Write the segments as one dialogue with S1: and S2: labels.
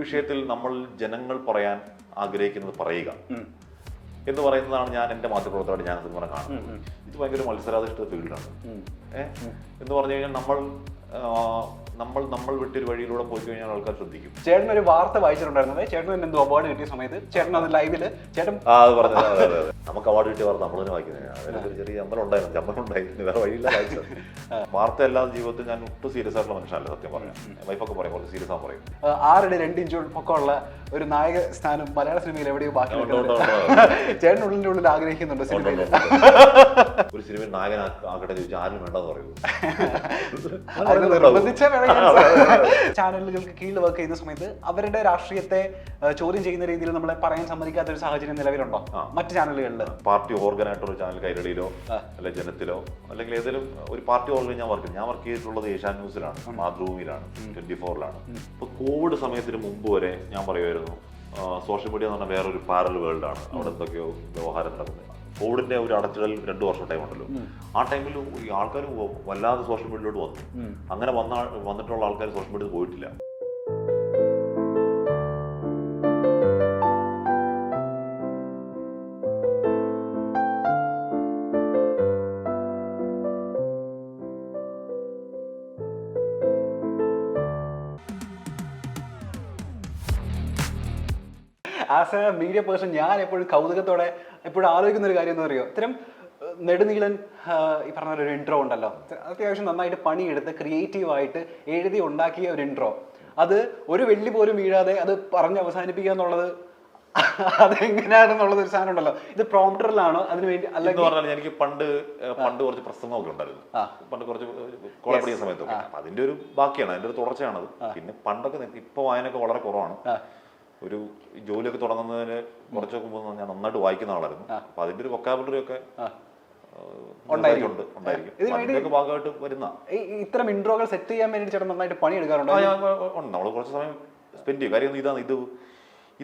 S1: വിഷയത്തിൽ നമ്മൾ ജനങ്ങൾ പറയാൻ ആഗ്രഹിക്കുന്നത് പറയുക എന്ന് പറയുന്നതാണ് ഞാൻ എൻ്റെ മാധ്യമപ്രവർത്തകരോട് ഞാൻ ഇങ്ങനെ കാണുന്നത്. ഇത് ഭയങ്കര മത്സരാധിഷ്ഠിത ഫീൽഡാണ്. എന്ന് പറഞ്ഞു കഴിഞ്ഞാൽ നമ്മൾ വിട്ടൊരു വഴിയിലൂടെ പോയി കഴിഞ്ഞാൽ ആൾക്കാർ ശ്രദ്ധിക്കും.
S2: ചേട്ടൻ ഒരു വാർത്ത വായിച്ചിട്ടുണ്ടായിരുന്നത്, ചേട്ടൻ എന്തോ അവാർഡ് കിട്ടിയ സമയത്ത് ചേട്ടൻ അത് ലൈവില് ചേട്ടൻ
S1: അത് പറഞ്ഞത്. അതെ നമുക്ക് അവാർഡ് കിട്ടിയ വാർത്ത നമ്മൾ തന്നെ വായിക്കുന്നത്. അതിനൊരു ചെറിയ ചമ്മലം ഉണ്ടായിരുന്നു, വേറെ വഴിയില്ല വായിച്ചത്. വാർത്ത അല്ലാതെ ജീവിതത്തിൽ ഞാൻ ഒട്ടും സീരിയസ് ആയിട്ടുള്ള മനുഷ്യനല്ല, സത്യം പറയാം. വൈഫൊക്കെ പറയും കുറച്ച് സീരിയസ് ആകാൻ പറയും.
S2: 6 അടി 2 ഇഞ്ച് പൊക്കമുള്ള ഒരു നായക സ്ഥാനം മലയാള സിനിമയിൽ എവിടെയോ ബാക്കി ചേട്ടൻ ഉള്ളിൽ ആഗ്രഹിക്കുന്നുണ്ട് സിനിമയിൽ.
S1: ഒരു സിനിമയിൽ നായകനാകട്ടെ ചോദിച്ചാൽ ആരും വേണ്ടെന്ന് പറയൂ.
S2: ചാനലുകൾക്ക് കീഴിൽ വർക്ക് ചെയ്യുന്ന സമയത്ത് അവരുടെ രാഷ്ട്രീയത്തെ ചോദ്യം ചെയ്യുന്ന രീതിയിൽ നമ്മളെ പറയാൻ സമ്മതിക്കാത്ത ഒരു സാഹചര്യം നിലവിലുണ്ടോ മറ്റു ചാനലുകളിൽ?
S1: പാർട്ടി ഓർഗനായിട്ടൊരു ചാനൽ കൈരളിയിലോ അല്ലെ ജനത്തിലോ അല്ലെങ്കിൽ ഏതെങ്കിലും ഒരു പാർട്ടി ഓർഗൻ ഞാൻ വർക്ക് ചെയ്തിട്ടുള്ളത് ഏഷ്യാൻ ന്യൂസിലാണ്, മാതൃഭൂമിയിലാണ്, 24-ലാണ്. ഇപ്പൊ കോവിഡ് സമയത്തിന് മുമ്പ് വരെ ഞാൻ പറയുമായിരുന്നു സോഷ്യൽ മീഡിയ എന്ന് പറഞ്ഞാൽ വേറൊരു പാരൽ വേൾഡാണ്. അവിടെ എന്തൊക്കെയോ വ്യവഹാരം നടക്കുന്നത്. കോവിഡിന്റെ ഒരു അടച്ചിടൽ 2 വർഷം ടൈം ഉണ്ടല്ലോ, ആ ടൈമിൽ ഈ ആൾക്കാർ വല്ലാതെ സോഷ്യൽ മീഡിയയിലോട്ട് വന്നു. അങ്ങനെ വന്നിട്ടുള്ള ആൾക്കാർ സോഷ്യൽ മീഡിയയിൽ പോയിട്ടില്ല.
S2: ആസ് എ മീഡിയ പേഴ്സൺ ഞാൻ എപ്പോഴും കൗതുകത്തോടെ എപ്പോഴും ആലോചിക്കുന്ന ഒരു കാര്യം എന്ന് പറയുമോ, ഇത്തരം നെടുനീളൻ ഈ പറഞ്ഞ ഒരു ഇൻട്രോ ഉണ്ടല്ലോ, അത്യാവശ്യം നന്നായിട്ട് പണിയെടുത്ത് ക്രിയേറ്റീവായിട്ട് എഴുതി ഉണ്ടാക്കിയ ഒരു ഇൻട്രോ, അത് ഒരു വെള്ളി പോലും വീഴാതെ അത് പറഞ്ഞ് അവസാനിപ്പിക്കുക എന്നുള്ളത് അതെങ്ങനെയാണെന്നുള്ളത് ഒരു സാധനം ഉണ്ടല്ലോ. ഇത് പ്രോംപ്റ്ററിലാണോ അതിന് വേണ്ടി?
S1: അല്ലെങ്കിൽ എനിക്ക് പണ്ട് കുറച്ച് പ്രസംഗമൊക്കെ ഉണ്ടായിരുന്നു, പണ്ട് കുറച്ച് കോളേജ് പഠിക്കുന്ന സമയത്തൊക്കെ. അതിന്റെ ഒരു ബാക്കിയാണ്, അതിന്റെ ഒരു തുടർച്ചയാണത്. പിന്നെ പണ്ടൊക്കെ ഇപ്പൊ വായനയൊക്കെ വളരെ കുറവാണ്. ഒരു ജോലിയൊക്കെ തുടങ്ങുന്നതിന് കുറച്ചൊക്കെ മുമ്പ് ഞാൻ നന്നായിട്ട് വായിക്കുന്ന ആളായിരുന്നു. അപ്പൊ അതിന്റെ ഒരു വൊക്കാബുലറി ഒക്കെ ഉണ്ടായിരിക്കും, ഭാഗമായിട്ട് വരുന്ന.
S2: ഇത്തരം ഇൻട്രോകൾ സെറ്റ് ചെയ്യാൻ വേണ്ടി ചേട്ടൻ നന്നായിട്ട് പണി എടുക്കാറുണ്ട്.
S1: നമ്മൾ കുറച്ച് സമയം സ്പെൻഡ് ചെയ്യും. കാര്യം ഇതാണ്,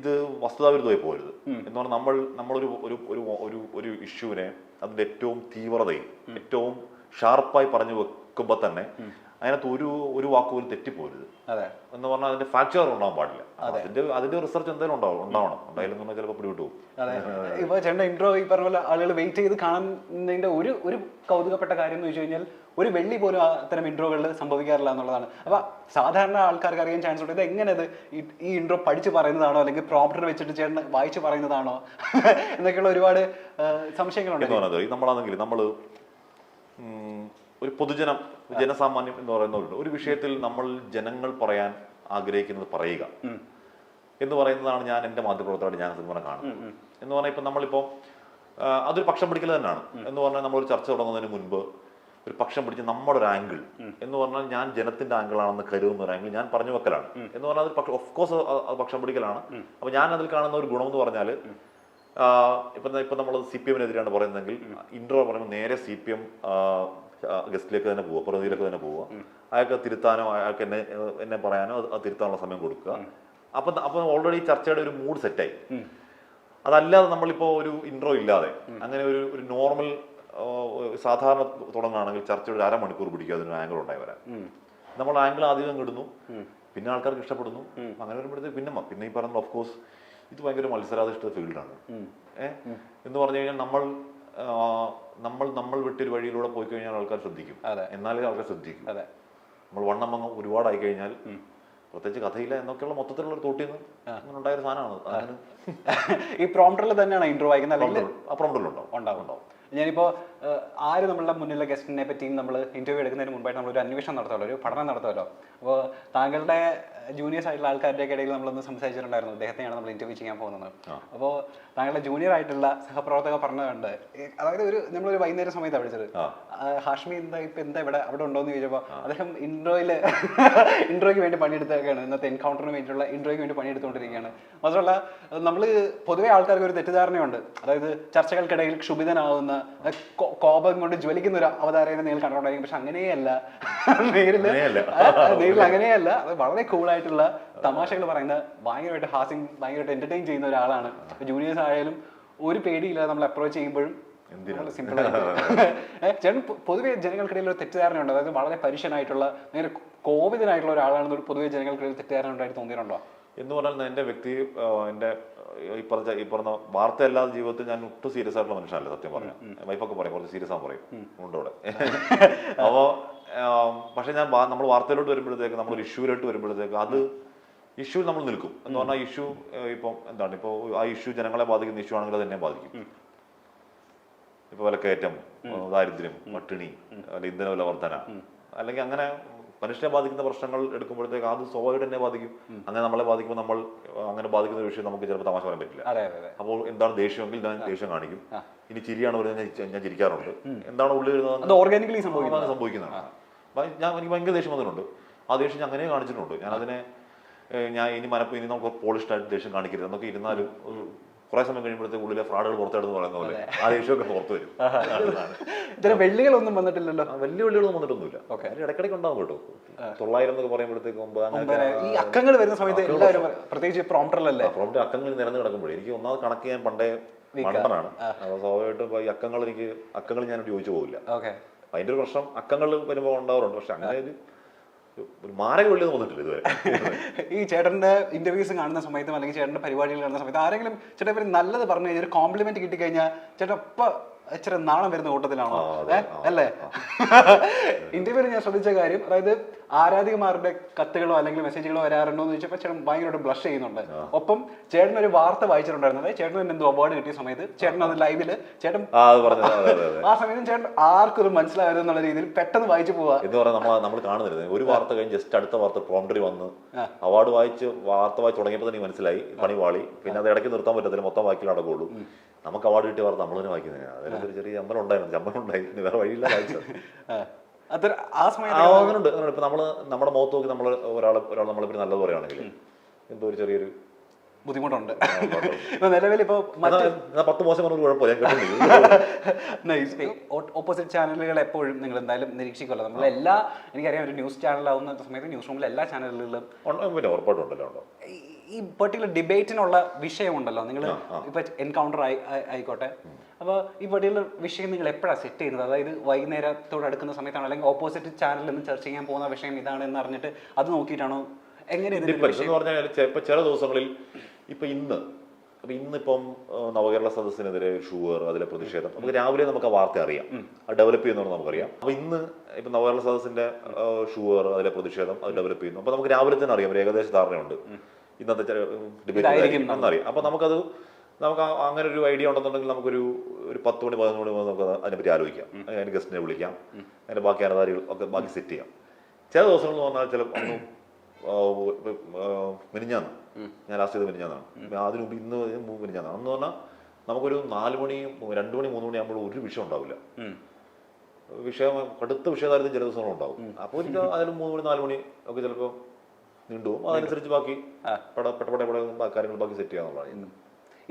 S1: ഇത് വസ്തുതാവിരുദ്ധമായി പോകരുത് എന്ന് പറഞ്ഞാൽ നമ്മളൊരു ഇഷ്യൂവിനെ അതിന്റെ ഏറ്റവും തീവ്രതയും ഏറ്റവും ഷാർപ്പായി പറഞ്ഞു വെക്കുമ്പോ തന്നെ അതിനകത്ത് ഒരു വാക്കുപോലും തെറ്റിപ്പോരുത് എന്ന് പറഞ്ഞാൽ അതിന്റെ ഫാക്ചർ ഉണ്ടാവാൻ പാടില്ല. അതിന്റെ റിസർച്ച് എന്തായാലും ഉണ്ടാവണം. ഉണ്ടായാലും ചിലപ്പോൾ പിടിവിട്ടു പോകും.
S2: ഇപ്പൊ ചേട്ടൻ ഇൻട്രോ ഈ പറഞ്ഞ പോലെ ആളുകൾ വെയിറ്റ് ചെയ്ത് കാണുന്നതിന്റെ ഒരു കൗതുകപ്പെട്ട കാര്യം എന്ന് വെച്ച് കഴിഞ്ഞാൽ ഒരു വെള്ളി പോലും അത്തരം ഇൻട്രോകളിൽ സംഭവിക്കാറില്ല എന്നുള്ളതാണ്. അപ്പൊ സാധാരണ ആൾക്കാർക്ക് അറിയാൻ ചാൻസ് ഉണ്ട്, ഇത് എങ്ങനെ ഈ ഇൻട്രോ പഠിച്ചു പറയുന്നതാണോ അല്ലെങ്കിൽ പ്രോംപ്റ്റർ വെച്ചിട്ട് ചേട്ടൻ വായിച്ചു പറയുന്നതാണോ എന്നൊക്കെയുള്ള ഒരുപാട് സംശയങ്ങളുണ്ട്.
S1: നമ്മളാണെങ്കിൽ ഒരു ജനസാമാന്യം എന്ന് പറയുന്നവരുണ്ട്. ഒരു വിഷയത്തിൽ നമ്മൾ ജനങ്ങൾ പറയാൻ ആഗ്രഹിക്കുന്നത് പറയുക എന്ന് പറയുന്നതാണ് ഞാൻ എൻ്റെ മാധ്യമപ്രവർത്തകരോട് ഞാൻ ഇങ്ങനെ കാണുന്നത്. എന്ന് പറഞ്ഞാൽ ഇപ്പം നമ്മളിപ്പോൾ അതൊരു പക്ഷം പിടിക്കൽ തന്നെയാണ്. എന്ന് പറഞ്ഞാൽ നമ്മളൊരു ചർച്ച തുടങ്ങുന്നതിന് മുൻപ് ഒരു പക്ഷം പിടിച്ച് നമ്മുടെ ഒരു ആംഗിൾ എന്ന് പറഞ്ഞാൽ ഞാൻ ജനത്തിന്റെ ആംഗിളാണെന്ന് കരുതുന്ന ഒരു ആംഗിൾ ഞാൻ പറഞ്ഞു വെക്കലാണ്. എന്ന് പറഞ്ഞാൽ അത് ഓഫ്കോഴ്സ് അത് പക്ഷം പിടിക്കലാണ്. അപ്പൊ ഞാൻ അതിൽ കാണുന്ന ഒരു ഗുണം എന്ന് പറഞ്ഞാൽ ഇപ്പൊ നമ്മൾ CPM-നെതിരെയാണ് പറയുന്നതെങ്കിൽ ഇൻട്രോ പറയുമ്പോൾ നേരെ CPM ഗസ്റ്റിലേക്ക് തന്നെ പോവുക, പ്രതിനിധിയിലേക്ക് തന്നെ പോവുക. അയാൾക്ക് തിരുത്താനോ അയാൾക്ക് എന്നെ പറയാനോ അത് തിരുത്താനുള്ള സമയം കൊടുക്കുക. അപ്പൊ ഓൾറെഡി ചർച്ചയുടെ ഒരു മൂഡ് സെറ്റായി. അതല്ലാതെ നമ്മളിപ്പോ ഒരു ഇൻട്രോ ഇല്ലാതെ അങ്ങനെ ഒരു നോർമൽ സാധാരണ തുടങ്ങുകയാണെങ്കിൽ ചർച്ചയുടെ 1/2 മണിക്കൂർ പിടിക്കുക അതിനൊരു ആംഗിൾ ഉണ്ടായി വരാൻ. നമ്മൾ ആംഗിൾ ആദ്യം കിടുന്നു, പിന്നെ ആൾക്കാർക്ക് ഇഷ്ടപ്പെടുന്നു. അങ്ങനെ വരുമ്പോഴത്തേക്ക് പിന്നെ ഈ പറഞ്ഞ ഓഫ്കോഴ്സ് ഇത് ഭയങ്കര മത്സരാധിഷ്ഠിത ഫീൽഡാണ്. എന്ന് പറഞ്ഞു കഴിഞ്ഞാൽ നമ്മൾ വിട്ടൊരു വഴിയിലൂടെ പോയി കഴിഞ്ഞാൽ ആൾക്കാർ ശ്രദ്ധിക്കും. എന്നാലേ ആൾക്കാർ ശ്രദ്ധിക്കും. നമ്മൾ വണ്ണം ഒരുപാടായി കഴിഞ്ഞാൽ പ്രത്യേകിച്ച് കഥയില്ല എന്നൊക്കെയുള്ള മൊത്തത്തിലുള്ള ഒരു തോട്ടിന്ന് അങ്ങനെ ഉണ്ടായ ഒരു സാധനമാണ്.
S2: ഈ പ്രോംപ്റ്ററിൽ തന്നെയാണ് ഇൻട്രോ വായിക്കുന്നത് അല്ലെങ്കിൽ
S1: ഉണ്ടാവും.
S2: ഞാനിപ്പോൾ ആര് നമ്മളുടെ മുന്നിലെ ഗസ്റ്റിനെ പറ്റിയും നമ്മൾ ഇന്റർവ്യൂ എടുക്കുന്നതിന് മുമ്പായിട്ട് നമ്മളൊരു അന്വേഷണം നടത്തുമല്ലോ, ഒരു പഠനം നടത്തുമല്ലോ. അപ്പോൾ താങ്കളുടെ ജൂനിയേഴ്സ് ആയിട്ടുള്ള ആൾക്കാരുടെ ഇടയിൽ നമ്മളൊന്ന് സംസാരിച്ചിട്ടുണ്ടായിരുന്നു, അദ്ദേഹത്തെയാണ് നമ്മൾ ഇന്റർവ്യൂ ചെയ്യാൻ പോകുന്നത്. അപ്പോൾ താങ്കളുടെ ജൂനിയർ ആയിട്ടുള്ള സഹപ്രവർത്തകർ പറഞ്ഞതുണ്ട്, അതായത് നമ്മളൊരു വൈകുന്നേരം സമയത്താണ് വിളിച്ചത്, ഹാഷ്മി എന്താ ഇവിടെ അവിടെ ഉണ്ടോ എന്ന് ചോദിച്ചപ്പോൾ അദ്ദേഹം ഇൻട്രോയ്ക്ക് വേണ്ടി പണിയെടുത്തൊക്കെയാണ്, ഇന്നത്തെ എൻകൗണ്ടറിന് വേണ്ടിയിട്ടുള്ള ഇൻട്രോയ്ക്ക് വേണ്ടി പണിയെടുത്തുകൊണ്ടിരിക്കുകയാണ്. മാത്രമല്ല നമ്മൾ പൊതുവെ ആൾക്കാർക്ക് ഒരു തെറ്റിദ്ധാരണയുണ്ട്, അതായത് ചർച്ചകൾക്കിടയിൽ ക്ഷുഭിതനാവുന്ന കോപം കൊണ്ട് ജ്വലിക്കുന്ന ഒരു അവതാരകനെ നിങ്ങൾ കണ്ടിട്ടുണ്ടായിരിക്കും. പക്ഷെ അങ്ങനെയല്ല, നേരിൽ അങ്ങനെയല്ല. അത് വളരെ കൂളായിട്ടുള്ള തമാശകൾ പറയുന്ന, ഭയങ്കരമായിട്ട് ഭയങ്കരമായിട്ട് എന്റർടൈൻ ചെയ്യുന്ന ഒരാളാണ്. ജൂനിയേഴ്സ് ആയാലും ഒരു പേടിയില്ലാതെ നമ്മൾ അപ്രോച്ച് ചെയ്യുമ്പോഴും സിമ്പിൾ ആയിട്ട്. ചേട്ടൻ പൊതുവെ ജനങ്ങൾക്കിടയിൽ ഒരു തെറ്റിദ്ധാരണയുണ്ട്, അതായത് വളരെ പരുഷനായിട്ടുള്ള നേരെ കോപിതനായിട്ടുള്ള ഒരാളാണെന്ന് പൊതുവെ ജനങ്ങൾക്കിടയിൽ തെറ്റിദ്ധാരണ ഉണ്ടായിട്ട് തോന്നിയിട്ടുണ്ടോ?
S1: എന്ന് പറഞ്ഞാൽ എൻ്റെ എൻ്റെ ഈ പറഞ്ഞ വാർത്ത അല്ലാതെ ജീവിതത്തിൽ ഞാൻ ഒട്ടും സീരിയസ് ആയിട്ടുള്ള മനുഷ്യനല്ല സത്യം പറഞ്ഞാൽ. വൈഫൊക്കെ പറയും കുറച്ച് സീരിയസ് ആകാൻ പറയും ഉണ്ട് അവിടെ. അപ്പോൾ പക്ഷെ നമ്മൾ വാർത്തയിലോട്ട് വരുമ്പോഴത്തേക്ക് നമ്മളൊരു ഇഷ്യൂവിലോട്ട് വരുമ്പോഴത്തേക്ക് അത് ഇഷ്യൂ നമ്മൾ നിൽക്കും എന്ന് പറഞ്ഞാൽ ഇഷ്യൂ ഇപ്പം എന്താണ് ഇപ്പോൾ ആ ഇഷ്യൂ ജനങ്ങളെ ബാധിക്കുന്ന ഇഷ്യൂ ആണെങ്കിൽ അത് എന്നെ ബാധിക്കും. ഇപ്പൊ വിലക്കയറ്റം, ദാരിദ്ര്യം, പട്ടിണി, അല്ലെങ്കിൽ ഇന്ധന വില വർധന, അല്ലെങ്കിൽ അങ്ങനെ മനുഷ്യനെ ബാധിക്കുന്ന പ്രശ്നങ്ങൾ എടുക്കുമ്പോഴത്തേക്ക് അത് സ്വാഭാവികമായിട്ട് എന്നെ ബാധിക്കും. അങ്ങനെ നമ്മളെ ബാധിക്കുമ്പോൾ നമ്മൾ അങ്ങനെ ബാധിക്കുന്ന ഒരു വിഷയം നമുക്ക് ചിലപ്പോൾ തമാശ പറയാൻ പറ്റില്ല. അപ്പോൾ എന്താണ് ദേഷ്യമെങ്കിൽ ഞാൻ ദേഷ്യം കാണിക്കും. ഇനി ചിരിയാണ് വരുന്നത് ഞാൻ ചിരിക്കാറുണ്ട്. എന്താണ് ഉള്ളിൽ വരുന്നത്
S2: ഓർഗാനിക്കലി
S1: സംഭവിക്കുന്നതാണ്. എനിക്ക് ഭയങ്കര ദേഷ്യം വന്നിട്ടുണ്ട്. ആ ദേഷ്യം ഞാൻ അങ്ങനെ കാണിച്ചിട്ടുണ്ട്. ഞാൻ അതിനെ ഇനി നമുക്ക് പോളിഷ്ഡായിട്ട് ദേഷ്യം കാണിക്കരുത് എന്നൊക്കെ ഇരുന്നാലും കുറെ സമയം കഴിയുമ്പോഴത്തേക്ക് ഉള്ളിലെ ഫ്രോഡുകൾ പുറത്തെടുന്ന് പറയുന്ന പോലെ ആ ദേഷ്യമൊക്കെ പുറത്തു വരും.
S2: വെള്ളികളൊന്നും വന്നിട്ടില്ലല്ലോ.
S1: വലിയ വെള്ളികളൊന്നും വന്നിട്ടൊന്നുമില്ല. ഇടയ്ക്കിടയ്ക്ക് ഉണ്ടാവും കേട്ടോ. 900 എന്നൊക്കെ പറയുമ്പോഴത്തേക്ക്
S2: ഈ അക്കങ്ങൾ വരുന്ന സമയത്ത് എല്ലാവരും പ്രത്യേകിച്ച് പ്രോംപ്റ്ററിലല്ലേ
S1: പ്രോംപ്റ്റ് അക്കങ്ങൾ നിരന്ന് കിടക്കുമ്പോഴേ എനിക്ക് ഒന്നാമത് കണക്ക് ഞാൻ പണ്ടേ മണ്ടനാണ്. അപ്പോൾ സ്വാഭാവികമായിട്ടും ഈ അക്കങ്ങൾ ഞാൻ ചോദിച്ചു പോകില്ല. അതിന്റെ ഒരു പ്രശ്നം അക്കങ്ങൾ വരുമ്പോൾ ഉണ്ടാവാറുണ്ട്. പക്ഷെ അങ്ങനെ ഒരു മാരക വെള്ളി വന്നിട്ടില്ല ഇതുവരെ.
S2: ഈ ചേട്ടന്റെ ഇന്റർവ്യൂസ് കാണുന്ന സമയത്തും അല്ലെങ്കിൽ ചേട്ടന്റെ പരിപാടികൾ കാണുന്ന സമയത്ത് ആരെങ്കിലും ചേട്ടൻ പേര് നല്ലത് പറഞ്ഞു കഴിഞ്ഞാൽ ഒരു കോംപ്ലിമെന്റ് കിട്ടിക്കഴിഞ്ഞാൽ ചേട്ടൻ ഇപ്പൊ ഇച്ചിരി നാണം വരുന്ന കൂട്ടത്തിലാണോ അല്ലേ? ഇന്റർവ്യൂവിൽ ഞാൻ ശ്രദ്ധിച്ച കാര്യം, അതായത് ആരാധികമാരുടെ കത്തുകളോ അല്ലെങ്കിൽ മെസ്സേജുകളോ വരാറുണ്ടോ എന്ന് ചോദിച്ചപ്പോൾ ചേട്ടൻ ഭയങ്കരമായിട്ട് ബ്ലഷ് ചെയ്യുന്നുണ്ട്. ഒപ്പം ചേട്ടൻ ഒരു വാർത്ത വായിച്ചിട്ടുണ്ടായിരുന്നത് ചേട്ടൻ തന്നെ എന്തോ അവാർഡ് കിട്ടിയ സമയത്ത് ചേട്ടൻ അത് ലൈവില് ചേട്ടൻ ആ സമയത്ത് ചേട്ടൻ ആർക്കും മനസ്സിലാവരുത് എന്നുള്ള രീതിയിൽ പെട്ടെന്ന് വായിച്ചു പോവാ
S1: എന്ന് പറഞ്ഞാൽ നമ്മൾ കാണുന്നില്ല. ഒരു വാർത്ത കഴിഞ്ഞ് ജസ്റ്റ് അടുത്ത വാർത്ത പ്രോംപ്റ്ററി വന്ന് അവാർഡ് വാർത്ത വായിച്ച് തുടങ്ങിയപ്പോൾ തന്നെ മനസ്സിലായി പണി വാളി. പിന്നെ അത് ഇടയ്ക്ക് നിർത്താൻ പറ്റത്തില്ല, മൊത്തം വാക്കിൽ നടക്കുള്ളൂ. നമുക്ക് അവാർഡ് കിട്ടിയ വാർത്ത നമ്മൾ തന്നെ വായിക്കുന്നത്. അതിനൊരു ചെറിയ ചമ്പലം ഉണ്ടായി, വേറെ വഴിയില്ല വായിച്ചത്. അങ്ങനുണ്ട്. ഇപ്പൊ നമ്മുടെ മുഖത്ത് നോക്കി ഒരാൾ നമ്മളെ നല്ലത് പറയുകയാണെങ്കിൽ എന്തോ ഒരു ചെറിയൊരു
S2: ബുദ്ധിമുട്ടുണ്ട്. നിലവിൽ ഇപ്പൊ
S1: 10 മോശം പറഞ്ഞ കുഴപ്പമില്ല.
S2: ഓപ്പോസിറ്റ് ചാനലുകൾ എപ്പോഴും നിങ്ങൾ എന്തായാലും നിരീക്ഷിക്കുമല്ലോ. നമ്മളെല്ലാ എനിക്കറിയാം ഒരു ന്യൂസ് ചാനലാവുന്ന സമയത്ത് ന്യൂസ് റൂമിലെ എല്ലാ ചാനലുകളിലും
S1: പിന്നെ ഉറപ്പായിട്ടുണ്ടല്ലോ
S2: ഈ പെർട്ടിക്കുലർ ഡിബേറ്റിനുള്ള വിഷയമുണ്ടല്ലോ. നിങ്ങൾ ഇപ്പൊ എൻകൗണ്ടർ ആയിക്കോട്ടെ, അപ്പോൾ ഈ പെർട്ടിക്കുലർ വിഷയം നിങ്ങൾ എപ്പോഴാണ് സെറ്റ് ചെയ്യുന്നത്? അതായത് വൈകുന്നേരത്തോട് അടുക്കുന്ന സമയത്താണോ, അല്ലെങ്കിൽ ഓപ്പോസിറ്റ് ചാനലിൽ നിന്ന് ചർച്ച ചെയ്യാൻ പോകുന്ന വിഷയം ഇതാണ് എന്ന് അറിഞ്ഞിട്ട് അത് നോക്കിയിട്ടാണോ? എങ്ങനെ
S1: എന്ന് പറഞ്ഞാൽ ചില ദിവസങ്ങളിൽ ഇന്നിപ്പം നവകേരള സദസ്സിനെതിരെ ഷുവർ, അതിലെ പ്രതിഷേധം നമുക്ക് രാവിലെ നമുക്ക് ആ വാർത്ത അറിയാം, അത് ഡെവലപ്പ് ചെയ്യുന്നവർ നമുക്കറിയാം. അപ്പൊ ഇപ്പൊ നവകേരള സദസ്സിന്റെ ഷുവർ, അതിലെ പ്രതിഷേധം അത് ഡെവലപ്പ് ചെയ്യുന്നു. അപ്പൊ നമുക്ക് രാവിലെ തന്നെ അറിയാം, ഒരു ഏകദേശ ധാരണയുണ്ട് ഇന്നത്തെ ഡിബേറ്റ് എന്നറിയാം. അപ്പൊ നമുക്ക് അങ്ങനെ ഒരു ഐഡിയ ഉണ്ടെന്നുണ്ടെങ്കിൽ നമുക്കൊരു 10 മണി 11 മണി നമുക്ക് അതിനെപ്പറ്റി ആലോചിക്കാം. അതിന് ഗസ്റ്റിനെ വിളിക്കാം, അതിന്റെ ബാക്കി അനതാരികൾ ഒക്കെ ബാക്കി സെറ്റ് ചെയ്യാം. ചില ദിവസങ്ങൾ എന്ന് പറഞ്ഞാൽ ചില മിനിഞ്ഞാന്ന് ഞാൻ ലാസ്റ്റ് ചെയ്ത് മിനിഞ്ഞാന്നാണ്. അതിന് ഇന്ന് മിനിഞ്ഞാന്നാണ് എന്ന് പറഞ്ഞാൽ നമുക്കൊരു 4 മണി 2 മണി 3 മണി ആകുമ്പോൾ ഒരു വിഷയം ഉണ്ടാവില്ല. കടുത്ത വിഷയകാര്യത്തിൽ ചില ദിവസങ്ങൾ ഉണ്ടാവും. അപ്പോൾ അതിൽ 3 മണി 4 മണി ഒക്കെ ചിലപ്പോൾ നീണ്ടുപോകും. അതനുസരിച്ച് ബാക്കി പെട്ടപ്പെട്ട കാര്യങ്ങൾ ബാക്കി സെറ്റ് ചെയ്യാന്നുള്ളതാണ്.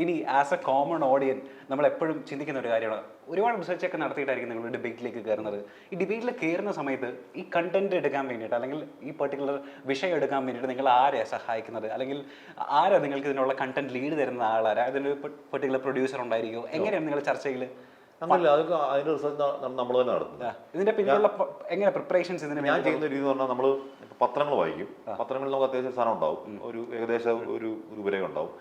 S2: ഇനി ആസ് എ കോമൺ ഓഡിയൻ നമ്മൾ എപ്പോഴും ചിന്തിക്കുന്ന ഒരു കാര്യമാണ്, ഒരുപാട് റിസർച്ച് ഒക്കെ നടത്തിയിട്ടായിരിക്കും നിങ്ങൾ ഡിബേറ്റിലേക്ക് കയറുന്നത്. ഈ ഡിബേറ്റിൽ കയറുന്ന സമയത്ത് ഈ കണ്ടന്റ് എടുക്കാൻ വേണ്ടിയിട്ട് അല്ലെങ്കിൽ ഈ പെർട്ടിക്കുലർ വിഷയം എടുക്കാൻ വേണ്ടിയിട്ട് നിങ്ങൾ ആരെയാണ് സഹായിക്കുന്നത്? അല്ലെങ്കിൽ ആരാ നിങ്ങൾക്ക് ഇതിനുള്ള കണ്ടന്റ് ലീഡ് തരുന്ന ആളാരാ? അതിനൊരു പെർട്ടിക്കുലർ പ്രൊഡ്യൂസർ ഉണ്ടായിരിക്കുമോ? എങ്ങനെയാണ് നിങ്ങൾ ചർച്ചയിൽ?
S1: അങ്ങനല്ല, അതൊക്കെ അതിന്റെ റിസർച്ച് നമ്മൾ തന്നെ നടത്തുന്നത്.
S2: ഇതിന്റെ പിന്നിലുള്ള എങ്ങനെ പ്രിപ്പറേഷൻസ്? ഇതിന്
S1: ഞാൻ ചെയ്യുന്ന രീതി എന്ന് പറഞ്ഞാൽ നമ്മൾ പത്രങ്ങൾ വായിക്കും. പത്രങ്ങളിൽ നമുക്ക് അത്യാവശ്യം സാധനം ഉണ്ടാവും, ഒരു ഏകദേശം ഒരു രൂപരേഖ ഉണ്ടാവും.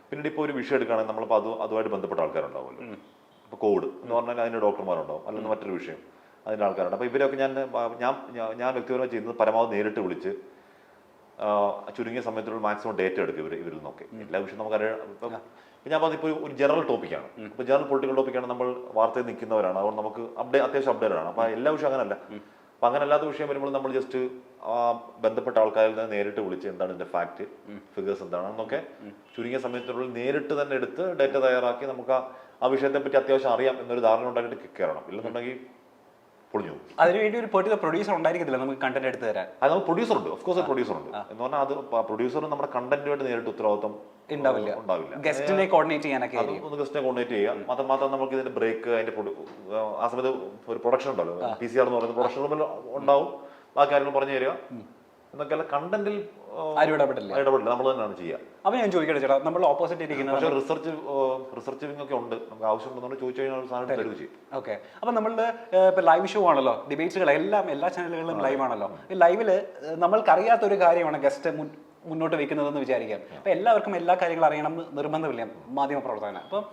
S1: പിന്നീട് ഇപ്പോൾ ഒരു വിഷയം എടുക്കുകയാണെങ്കിൽ നമ്മളിപ്പോൾ അതുമായിട്ട് ബന്ധപ്പെട്ട ആൾക്കാരുണ്ടാവുമല്ലോ. ഇപ്പോൾ കോവിഡ് എന്ന് പറഞ്ഞാൽ അതിൻ്റെ ഡോക്ടർമാരുണ്ടാവും, അല്ലെങ്കിൽ മറ്റൊരു വിഷയം അതിൻ്റെ ആൾക്കാരുണ്ട്. അപ്പോൾ ഇവരൊക്കെ ഞാൻ വ്യക്തിപരമായി ചെയ്യുന്നത് പരമാവധി നേരിട്ട് വിളിച്ച് ചുരുങ്ങിയ സമയത്തുള്ള മാക്സിമം ഡേറ്റ എടുക്കും ഇവരിൽ നിന്നൊക്കെ. എല്ലാ വിഷയം നമുക്കറിയാം. ഇപ്പം ഞാൻ പറഞ്ഞ ഇപ്പോൾ ഒരു ജനറൽ ടോപ്പിക്കാണ്, ഇപ്പോൾ ജനറൽ പൊളിറ്റിക്കൽ ടോപ്പിക്കാണ്, നമ്മൾ വാർത്തയിൽ നിൽക്കുന്നവരാണ്, അതുകൊണ്ട് നമുക്ക് അത്യാവശ്യം അപ്ഡേറ്റഡ് ആണ്. അപ്പോൾ എല്ലാ വിഷയം അങ്ങനല്ല. അപ്പം അങ്ങനെ അല്ലാത്ത വിഷയം വരുമ്പോൾ നമ്മൾ ജസ്റ്റ് ബന്ധപ്പെട്ട ആൾക്കാരിൽ നിന്ന് നേരിട്ട് വിളിച്ച് എന്താണ് ഇതിന്റെ ഫാക്ട് ഫിഗേഴ്സ് എന്താണെന്നൊക്കെ ചുരുങ്ങിയ സമയത്തിനുള്ളിൽ നേരിട്ട് തന്നെ എടുത്ത് ഡേറ്റ തയ്യാറാക്കി നമുക്ക് ആ വിഷയത്തെ പറ്റി അത്യാവശ്യം അറിയാം എന്നൊരു ധാരണ ഉണ്ടാക്കിയിട്ട് കയറണം. ഇല്ലെന്നുണ്ടെങ്കിൽ പൊളിഞ്ഞു.
S2: അതിനുവേണ്ടി ഒരു പെർട്ടിക്കുലർ പ്രൊഡ്യൂസർ ഉണ്ടായിരിക്കത്തില്ല നമുക്ക് കണ്ടന്റ് എടുത്ത് തരാൻ.
S1: അത് നമുക്ക് പ്രൊഡ്യൂസർ ഉണ്ട്, ഓഫ് കോഴ്സ് പ്രൊഡ്യൂസർ ഉണ്ട്. എന്ന് പറഞ്ഞാൽ അത് പ്രൊഡ്യൂസറിന് നമ്മുടെ കണ്ടന്റുമായിട്ട് നേരിട്ട് ഉത്തരവാദിത്വം ഉണ്ടാവില്ല.
S2: ഗസ്റ്റിനെ കോർഡിനേറ്റ് ചെയ്യാനൊക്കെ
S1: ഒന്ന് ഗസ്റ്റിനെ കോർഡിനേറ്റ് ചെയ്യാം. മാത്രം നമുക്ക് ഇതിന്റെ ബ്രേക്ക്, അതിന്റെ ആ സമയത്ത് ഒരു പ്രൊഡക്ഷൻ ഉണ്ടല്ലോ, PCR എന്ന് പറയുന്നത് പ്രൊഡക്ഷൻ റൂമിൽ ഉണ്ടാവും, ബാക്കി കാര്യങ്ങൾ പറഞ്ഞു തരിക എന്നൊക്കെ. കണ്ടന്റിൽ ഇടപെടില്ല, നമ്മൾ തന്നെയാണ് ചെയ്യുക.
S2: അപ്പൊ ഞാൻ ചോദിക്കട്ടെ ചേട്ടാ, നമ്മൾ ഓപ്പോസിറ്റ് ഇരിക്കുന്നത്
S1: പക്ഷേ റിസർച്ച് ഒക്കെ ഉണ്ട്, നമുക്ക് ആവശ്യമുണ്ടെന്ന് ചോദിച്ചു കഴിഞ്ഞാൽ സാധനം തരുക ചെയ്യും.
S2: ഓക്കെ. അപ്പൊ നമ്മളുടെ ഇപ്പൊ ലൈവ് ഷോ ആണല്ലോ, ഡിബേറ്റ്സുകൾ എല്ലാ ചാനലുകളിലും ലൈവ് ആണല്ലോ. ഈ ലൈവില് നമ്മൾക്കറിയാത്ത ഒരു കാര്യമാണ് ഗസ്റ്റ് മുന്നോട്ട് വെക്കുന്നതെന്ന് വിചാരിക്കാം. അപ്പം എല്ലാവർക്കും എല്ലാ കാര്യങ്ങളും അറിയണം എന്ന് നിർബന്ധമില്ല മാധ്യമ പ്രവർത്തകന്. അപ്പം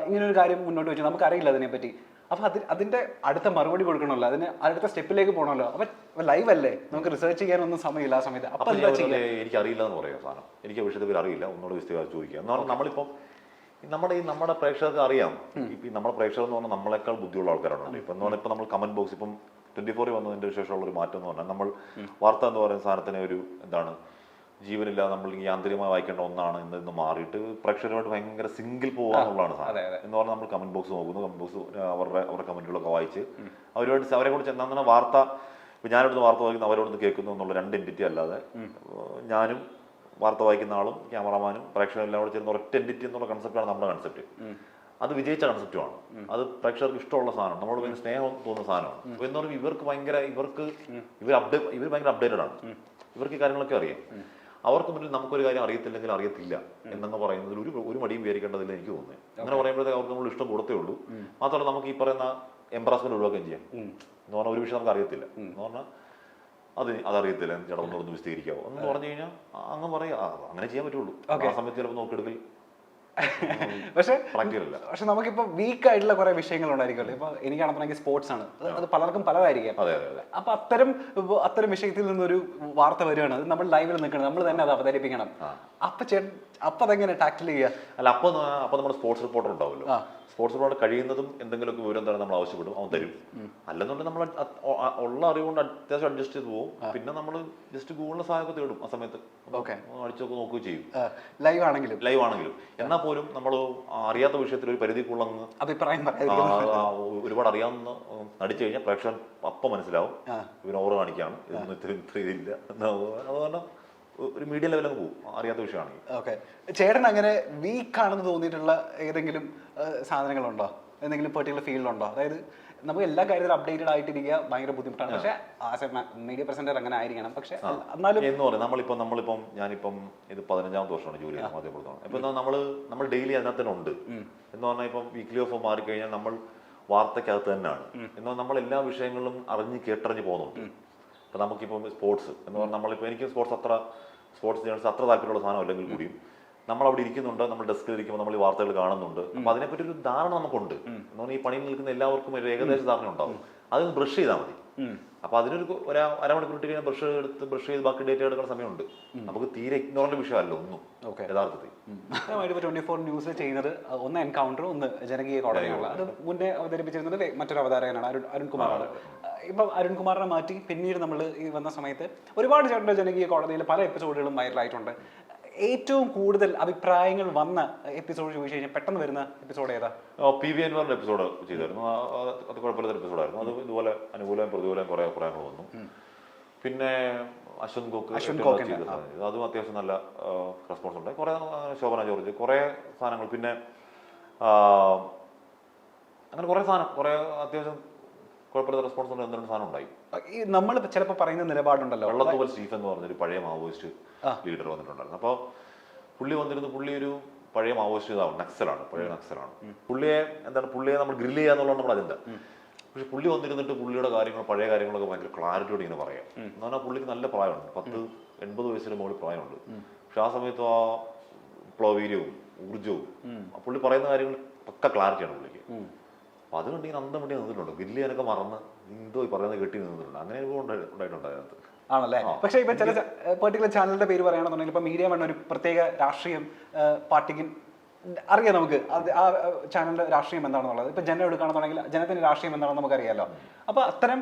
S2: ഇങ്ങനൊരു കാര്യം മുന്നോട്ട് വെച്ചു, നമുക്കറിയില്ല അതിനെപ്പറ്റി. അപ്പം അതിൻ്റെ അടുത്ത മറുപടി കൊടുക്കണമല്ലോ, അതിന് അടുത്ത സ്റ്റെപ്പിലേക്ക് പോകണമല്ലോ. അപ്പം ലൈവ് അല്ലേ, നമുക്ക് റിസർച്ച് ചെയ്യാനൊന്നും സമയമില്ല ആ സമയത്ത്. അപ്പം എന്താ ചെയ്യുക?
S1: എനിക്കറിയില്ല എന്ന് പറയാം സാധനം, എനിക്ക് വിഷയത്തിൽ അറിയില്ല, ഒന്നുകൂടെ വിശദീകരിച്ച് ചോദിക്കുക എന്ന് പറഞ്ഞാൽ നമ്മളിപ്പം നമ്മുടെ പ്രേക്ഷകർക്ക് അറിയാം. ഇപ്പം നമ്മുടെ പ്രേക്ഷകർ എന്ന് പറഞ്ഞാൽ നമ്മളെക്കാൾ ബുദ്ധിയുള്ള ആൾക്കാരാണ്. ഇപ്പം എന്ന് പറഞ്ഞാൽ ഇപ്പം നമ്മൾ കമന്റ് ബോക്സ് ഇപ്പം 24 വന്നതിന്റെ ശേഷമുള്ള ഒരു മാറ്റം എന്ന് പറഞ്ഞാൽ നമ്മൾ വാർത്ത എന്ന് പറയുന്ന സാധനത്തിന് ഒരു എന്താണ് ജീവനില്ലാതെ നമ്മൾ ഈ ആന്തരികമായി വായിക്കേണ്ട ഒന്നാണ് ഇന്ന് മാറിയിട്ട് പ്രേക്ഷകരുമായിട്ട് ഭയങ്കര സിംഗിൾ പോകാന്നുള്ളതാണ് സാധനം. എന്ന് പറഞ്ഞാൽ നമ്മൾ കമന്റ് ബോക്സ് നോക്കുന്നു, കമന്റ് ബോക്സ് അവരുടെ കമന്റുകളൊക്കെ വായിച്ച് അവരെ കൂടി ചെന്നാൽ വാർത്ത ഇപ്പം ഞാനിവിടുന്ന് വാർത്ത വായിക്കുന്നു അവരോടൊന്ന് കേൾക്കുന്നു എന്നുള്ള 2 എൻറ്റിറ്റി അല്ലാതെ ഞാനും വാർത്ത വായിക്കുന്ന ആളും ക്യാമറമാനും പ്രേക്ഷകരും എല്ലാം കൂടെ ചേർന്ന ഒറ്റ എൻറ്റിറ്റി എന്നുള്ള കൺസെപ്റ്റാണ് നമ്മുടെ കൺസെപ്റ്റ്. അത് വിജയിച്ച കൺസെപ്റ്റുമാണ്. അത് പ്രേക്ഷകർക്ക് ഇഷ്ടമുള്ള സാധനം, നമ്മളോട് ഭയങ്കര സ്നേഹം തോന്നുന്ന സാധനമാണ്. എന്ന് പറയുമ്പോൾ ഇവർ ഭയങ്കര അപ്ഡേറ്റഡ് ആണ്. ഇവർക്ക് ഈ കാര്യങ്ങളൊക്കെ അറിയാം. അവർക്ക് മുന്നിൽ നമുക്കൊരു കാര്യം അറിയത്തില്ലെങ്കിൽ അറിയത്തില്ല എന്നൊക്കെ പറയുന്നതിൽ ഒരു മടിയും വിചാരിക്കേണ്ടതില്ല എനിക്ക് തോന്നുന്നത്. അങ്ങനെ പറയുമ്പോഴത്തേക്ക് അവർക്ക് നമ്മൾ ഇഷ്ടം കൊടുത്തേ ഉള്ളൂ. മാത്രമല്ല നമുക്ക് ഈ പറയുന്ന എംബ്രാസ്മെന്റ് ഒഴിവാക്കുകയും ചെയ്യാം. എന്ന് പറഞ്ഞാൽ ഒരു വിഷയം നമുക്ക് അറിയത്തില്ല എന്ന് പറഞ്ഞാൽ അതറിയത്തില്ല, ചേട്ടാ ഒന്നൊന്ന് വിശദീകരിക്കാവോ എന്ന് പറഞ്ഞു കഴിഞ്ഞാൽ അങ്ങ് പറയാം, അങ്ങനെ ചെയ്യാൻ പറ്റുള്ളൂ. ആ സമയത്ത് ചിലപ്പോൾ നോക്കിയെടുക്കൽ
S2: പക്ഷെ നമുക്കിപ്പോ വീക്ക് ആയിട്ടുള്ള കുറെ വിഷയങ്ങൾ ഉണ്ടായിരിക്കുമല്ലോ. ഇപ്പൊ എനിക്കാണെന്നുണ്ടെങ്കിൽ സ്പോർട്സ് ആണ്, അത് പലർക്കും പലതായിരിക്കാം. അപ്പൊ അത്തരം വിഷയത്തിൽ നിന്നൊരു വാർത്ത വരികയാണ്, അത് നമ്മൾ ലൈവിൽ നിൽക്കണം, നമ്മൾ തന്നെ അത് അവതരിപ്പിക്കണം. അപ്പൊ അതെങ്ങനെ ടാക്കിൾ ചെയ്യുക?
S1: അല്ല, അപ്പൊ നമ്മുടെ സ്പോർട്സ് റിപ്പോർട്ടർ ഉണ്ടാവുമല്ലോ. സ്പോർട്സ് റിപ്പോർട്ടർ കഴിയുന്നതും എന്തെങ്കിലുമൊക്കെ വിവരം തരാൻ നമ്മൾ ആവശ്യപ്പെടും, അവൻ തരും. അല്ലെന്നുണ്ടെങ്കിൽ നമ്മൾ ഉള്ള അറിവുകൊണ്ട് അത്യാവശ്യം അഡ്ജസ്റ്റ് ചെയ്ത് പോകും. പിന്നെ നമ്മൾ ജസ്റ്റ് ഗൂഗിളിലെ സഹായമൊക്കെ തേടും ആ സമയത്ത്, അടിച്ചൊക്കെ നോക്കുകയും ചെയ്യും. ലൈവ് ആണെങ്കിലും എന്നാൽ പോലും നമ്മൾ അറിയാത്ത വിഷയത്തിൽ ഒരു പരിധിക്കുള്ളങ്ങ്
S2: അഭിപ്രായം
S1: ഒരുപാട് അറിയാവുന്ന നടിച്ചു കഴിഞ്ഞാൽ പ്രേക്ഷകൻ അപ്പം മനസ്സിലാവും ഇവന് ഓവർ കാണിക്കാണ്, ഇതൊന്നും ഇത്ര ഇതില്ല. അതുകൊണ്ട് ഒരു മീഡിയം ലെവലങ്ങ് പോകും അറിയാത്ത വിഷയമാണെങ്കിൽ.
S2: ഓക്കെ, ചേട്ടൻ അങ്ങനെ വീക്കാണെന്ന് തോന്നിയിട്ടുള്ള ഏതെങ്കിലും സാധനങ്ങളുണ്ടോ, എന്തെങ്കിലും പെർട്ടിക്കുലർ ഫീൽഡുണ്ടോ? അതായത് നമുക്ക് എല്ലാ കാര്യത്തിലും അപ്ഡേറ്റഡ് ആയിട്ടിരിക്കുക ഭയങ്കര ബുദ്ധിമുട്ടാണ്. പക്ഷേ ആസ് എ മീഡിയ പ്രസന്റർ അങ്ങനെ ആയിരിക്കണം. പക്ഷെ എന്നാലും
S1: എന്ന് പറയും നമ്മളിപ്പം ഞാനിപ്പം ഇത് 15ാമത്തെ വർഷമാണ് ജോലി ചെയ്യുന്നത് മാധ്യമപ്രവർത്തനം. ഇപ്പം നമ്മൾ ഡെയിലി അതിനകത്ത് തന്നെ ഉണ്ട് എന്ന് പറഞ്ഞാൽ ഇപ്പം വീക്ക്ലി ഓഫ് മാറിക്കഴിഞ്ഞാൽ നമ്മൾ വാർത്തക്കകത്ത് തന്നെയാണ്. എന്നാൽ നമ്മൾ എല്ലാ വിഷയങ്ങളും കേട്ടറിഞ്ഞ് പോകുന്നുണ്ട്. ഇപ്പം നമുക്കിപ്പം സ്പോർട്സ് എന്ന് പറഞ്ഞാൽ നമ്മളിപ്പോൾ എനിക്ക് സ്പോർട്സ് ജേണൽസ് അത്ര താല്പര്യമുള്ള സാധനം അല്ലെങ്കിൽ കൂടിയും നമ്മൾ അവിടെ ഇരിക്കുന്നുണ്ട്, നമ്മൾ ഡെസ്കിൽ ഇരിക്കുമ്പോൾ നമ്മൾ ഈ വാർത്തകൾ കാണുന്നുണ്ട്. അപ്പൊ അതിനെപ്പറ്റി ഒരു ധാരണ നമുക്കുണ്ട്. എന്ന് പറഞ്ഞാൽ ഈ പണിയിൽ നിൽക്കുന്ന എല്ലാവർക്കും ഒരു ഏകദേശ ധാരണ ഉണ്ടാവും. അത് ബ്രഷ് ചെയ്താൽ മതി. അപ്പൊ അതിനൊരു അരമണിക്കൂർ ഇട്ട് കഴിഞ്ഞാൽ ബ്രഷ് ചെയ്ത് ബാക്കി ഡേറ്റ എടുക്കുന്ന സമയമുണ്ട്. നമുക്ക് തീരെ ഇഗ്നോറന്റ് വിഷയമല്ല ഒന്നും യഥാർത്ഥത്തിൽ.
S2: 24 ന്യൂസ് ചെയ്യുന്നത് ഒന്ന് എൻകൗണ്ടർ, ഒന്ന് ജനകീയ കോടതിയാണ്. അത് മുന്നേ അവതരിപ്പിച്ചിരുന്നത് മറ്റൊരു അവതാരകനാണ്, അരുൺകുമാറാണ്. ഇപ്പം അരുൺകുമാറിനെ മാറ്റി പിന്നീട് നമ്മൾ ഈ വന്ന സമയത്ത് ഒരുപാട് ചേട്ടൻ്റെ ജനകീയ കോടതിയിൽ പല എപ്പിസോഡുകളും വൈറലായിട്ടുണ്ട്. ഏറ്റവും കൂടുതൽ അഭിപ്രായങ്ങൾ വന്ന എപ്പിസോഡ് ചോദിച്ചു കഴിഞ്ഞാൽ പെട്ടെന്ന് വരുന്ന എപ്പിസോഡ് ഏതാ?
S1: PV Anwarന്റെ എപ്പിസോഡ് ചെയ്തായിരുന്നു. അത് കുഴപ്പമില്ലാത്ത എപ്പിസോഡായിരുന്നു. അത് ഇതുപോലെ അനുകൂലവും പ്രതികൂലവും കുറെ അഭിപ്രായങ്ങൾ വന്നു. പിന്നെ അശ്വന്ത് ഗോക്ക് ചെയ്ത അതും അത്യാവശ്യം നല്ല റെസ്പോൺസ് ഉണ്ട്. കുറെ ശോഭന ജോർജ്, കുറെ സാധനങ്ങൾ, പിന്നെ അങ്ങനെ കുറെ അത്യാവശ്യം കുഴപ്പമില്ലാത്ത റെസ്പോൺസ് ഉണ്ട്. എന്തെങ്കിലും സാധനം ഉണ്ടായി.
S2: നമ്മൾ ചിലപ്പോൾ പറയുന്ന നിലപാടുണ്ടല്ലോ,
S1: വെള്ളത്തൂവൽ സ്റ്റീഫൻ എന്ന് പറഞ്ഞൊരു പഴയ മാവോയിസ്റ്റ് ലീഡർ വന്നിട്ടുണ്ടായിരുന്നു. അപ്പോൾ പുള്ളി ഒരു പഴയ മാവോയിസ്റ്റ് നക്സലാണ്, പഴയ നക്സലാണ്. പുള്ളിയെ നമ്മൾ ഗ്രില്ല് ചെയ്യാന്നുള്ളതാണ് നമ്മുടെ അജണ്ട. പക്ഷെ പുള്ളി വന്നിരുന്നിട്ട് പുള്ളിയുടെ പഴയ കാര്യങ്ങളൊക്കെ ഭയങ്കര ക്ലാരിറ്റിയോടെ ഇങ്ങനെ പറയാം. എന്ന് പറഞ്ഞാൽ പുള്ളിക്ക് നല്ല പ്രായമുണ്ട്, 10-80 വയസ്സിന് മുകളിൽ പ്രായമുണ്ട്. പക്ഷെ ആ സമയത്ത് ആ വിപ്ലവീര്യവും ഊർജവും പുള്ളി പറയുന്ന കാര്യങ്ങൾ പക്ക ക്ലാരിറ്റിയാണ് പുള്ളിക്ക്. അപ്പൊ അത് കണ്ട് ഇങ്ങനെ അന്തം വേണ്ടി നിന്നിട്ടുണ്ട്. ഗ്രില്ല് ചെയ്യാനൊക്കെ മറന്ന് എന്തോ പറയുന്നത് കെട്ടി നിന്നിട്ടുണ്ട്. അങ്ങനെ അനുഭവം ഉണ്ടായിട്ടുണ്ട് അതിനകത്ത്.
S2: ആണല്ലേ? പക്ഷേ ഇപ്പൊ ചില പെർട്ടിക്കുലർ ചാനലിന്റെ പേര് പറയുകയാണെന്നുണ്ടെങ്കിൽ ഇപ്പൊ മീഡിയ വൺ ഒരു പ്രത്യേക രാഷ്ട്രീയം പാർട്ടിക്ക് അറിയാം. നമുക്ക് ആ ചാനലിന്റെ രാഷ്ട്രീയം എന്താണെന്നുള്ളത് ഇപ്പൊ ജനം എടുക്കുകയാണെന്നുണ്ടെങ്കിൽ ജനത്തിന്റെ രാഷ്ട്രീയം എന്താണെന്ന് നമുക്കറിയാലോ. അപ്പൊ അത്തരം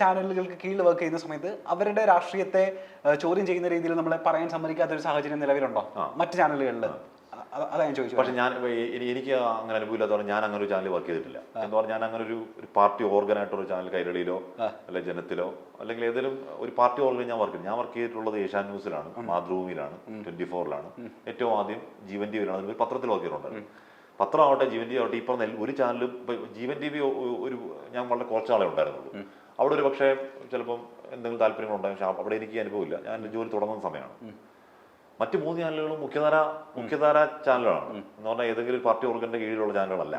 S2: ചാനലുകൾക്ക് കീഴിൽ വർക്ക് ചെയ്യുന്ന സമയത്ത് അവരുടെ രാഷ്ട്രീയത്തെ ചോദ്യം ചെയ്യുന്ന രീതിയിൽ നമ്മളെ പറയാൻ സമ്മതിക്കാത്ത ഒരു സാഹചര്യം നിലവിലുണ്ടോ മറ്റു ചാനലുകളിൽ? അതാ ഞാൻ ചോദിച്ചു.
S1: പക്ഷെ എനിക്ക് അങ്ങനെ അനുഭവമില്ലാത്തതാണ്. ഞാൻ അങ്ങനെ ഒരു ചാനൽ വർക്ക് ചെയ്തിട്ടില്ല. എന്ന് പറഞ്ഞാൽ ഞാൻ അങ്ങനെ ഒരു പാർട്ടി ഓർഗനായിട്ടൊരു ചാനൽ കൈരളിയിലോ അല്ലെ ജനത്തിലോ അല്ലെങ്കിൽ ഏതെങ്കിലും ഒരു പാർട്ടി ഓർഗൻ ഞാൻ വർക്ക് ചെയ്തിട്ടുള്ളത് ഏഷ്യാൻ ന്യൂസിലാണ്, മാതൃഭൂമിയിലാണ്, 24-ലാണ്, ഏറ്റവും ആദ്യം ജീവൻ ടിവിയിലാണ്. അതിൽ പത്രത്തിൽ വർക്ക് ചെയ്തിട്ടുണ്ടായിരുന്നു. പത്രം ആവട്ടെ ജീവൻ ടി ആവട്ടെ, ഈ പറഞ്ഞ ഒരു ചാനലും ജീവൻ ടി വി ഞാൻ വളരെ കുറച്ച് നാളെ ഉണ്ടായിരുന്നുള്ളൂ. അവിടെ ഒരു പക്ഷേ ചിലപ്പം എന്തെങ്കിലും താല്പര്യങ്ങളുണ്ടാകും. പക്ഷെ അവിടെ എനിക്ക് അനുഭവമില്ല. ഞാൻ എൻ്റെ ജോലി തുടങ്ങുന്ന സമയമാണ്. മറ്റ് 3 ചാനലുകളും മുഖ്യധാര ചാനലുകളാണ്. എന്ന് പറഞ്ഞാൽ ഏതെങ്കിലും ഒരു പാർട്ടി ഓർഗന്റെ കീഴിലുള്ള ചാനലുകളല്ല.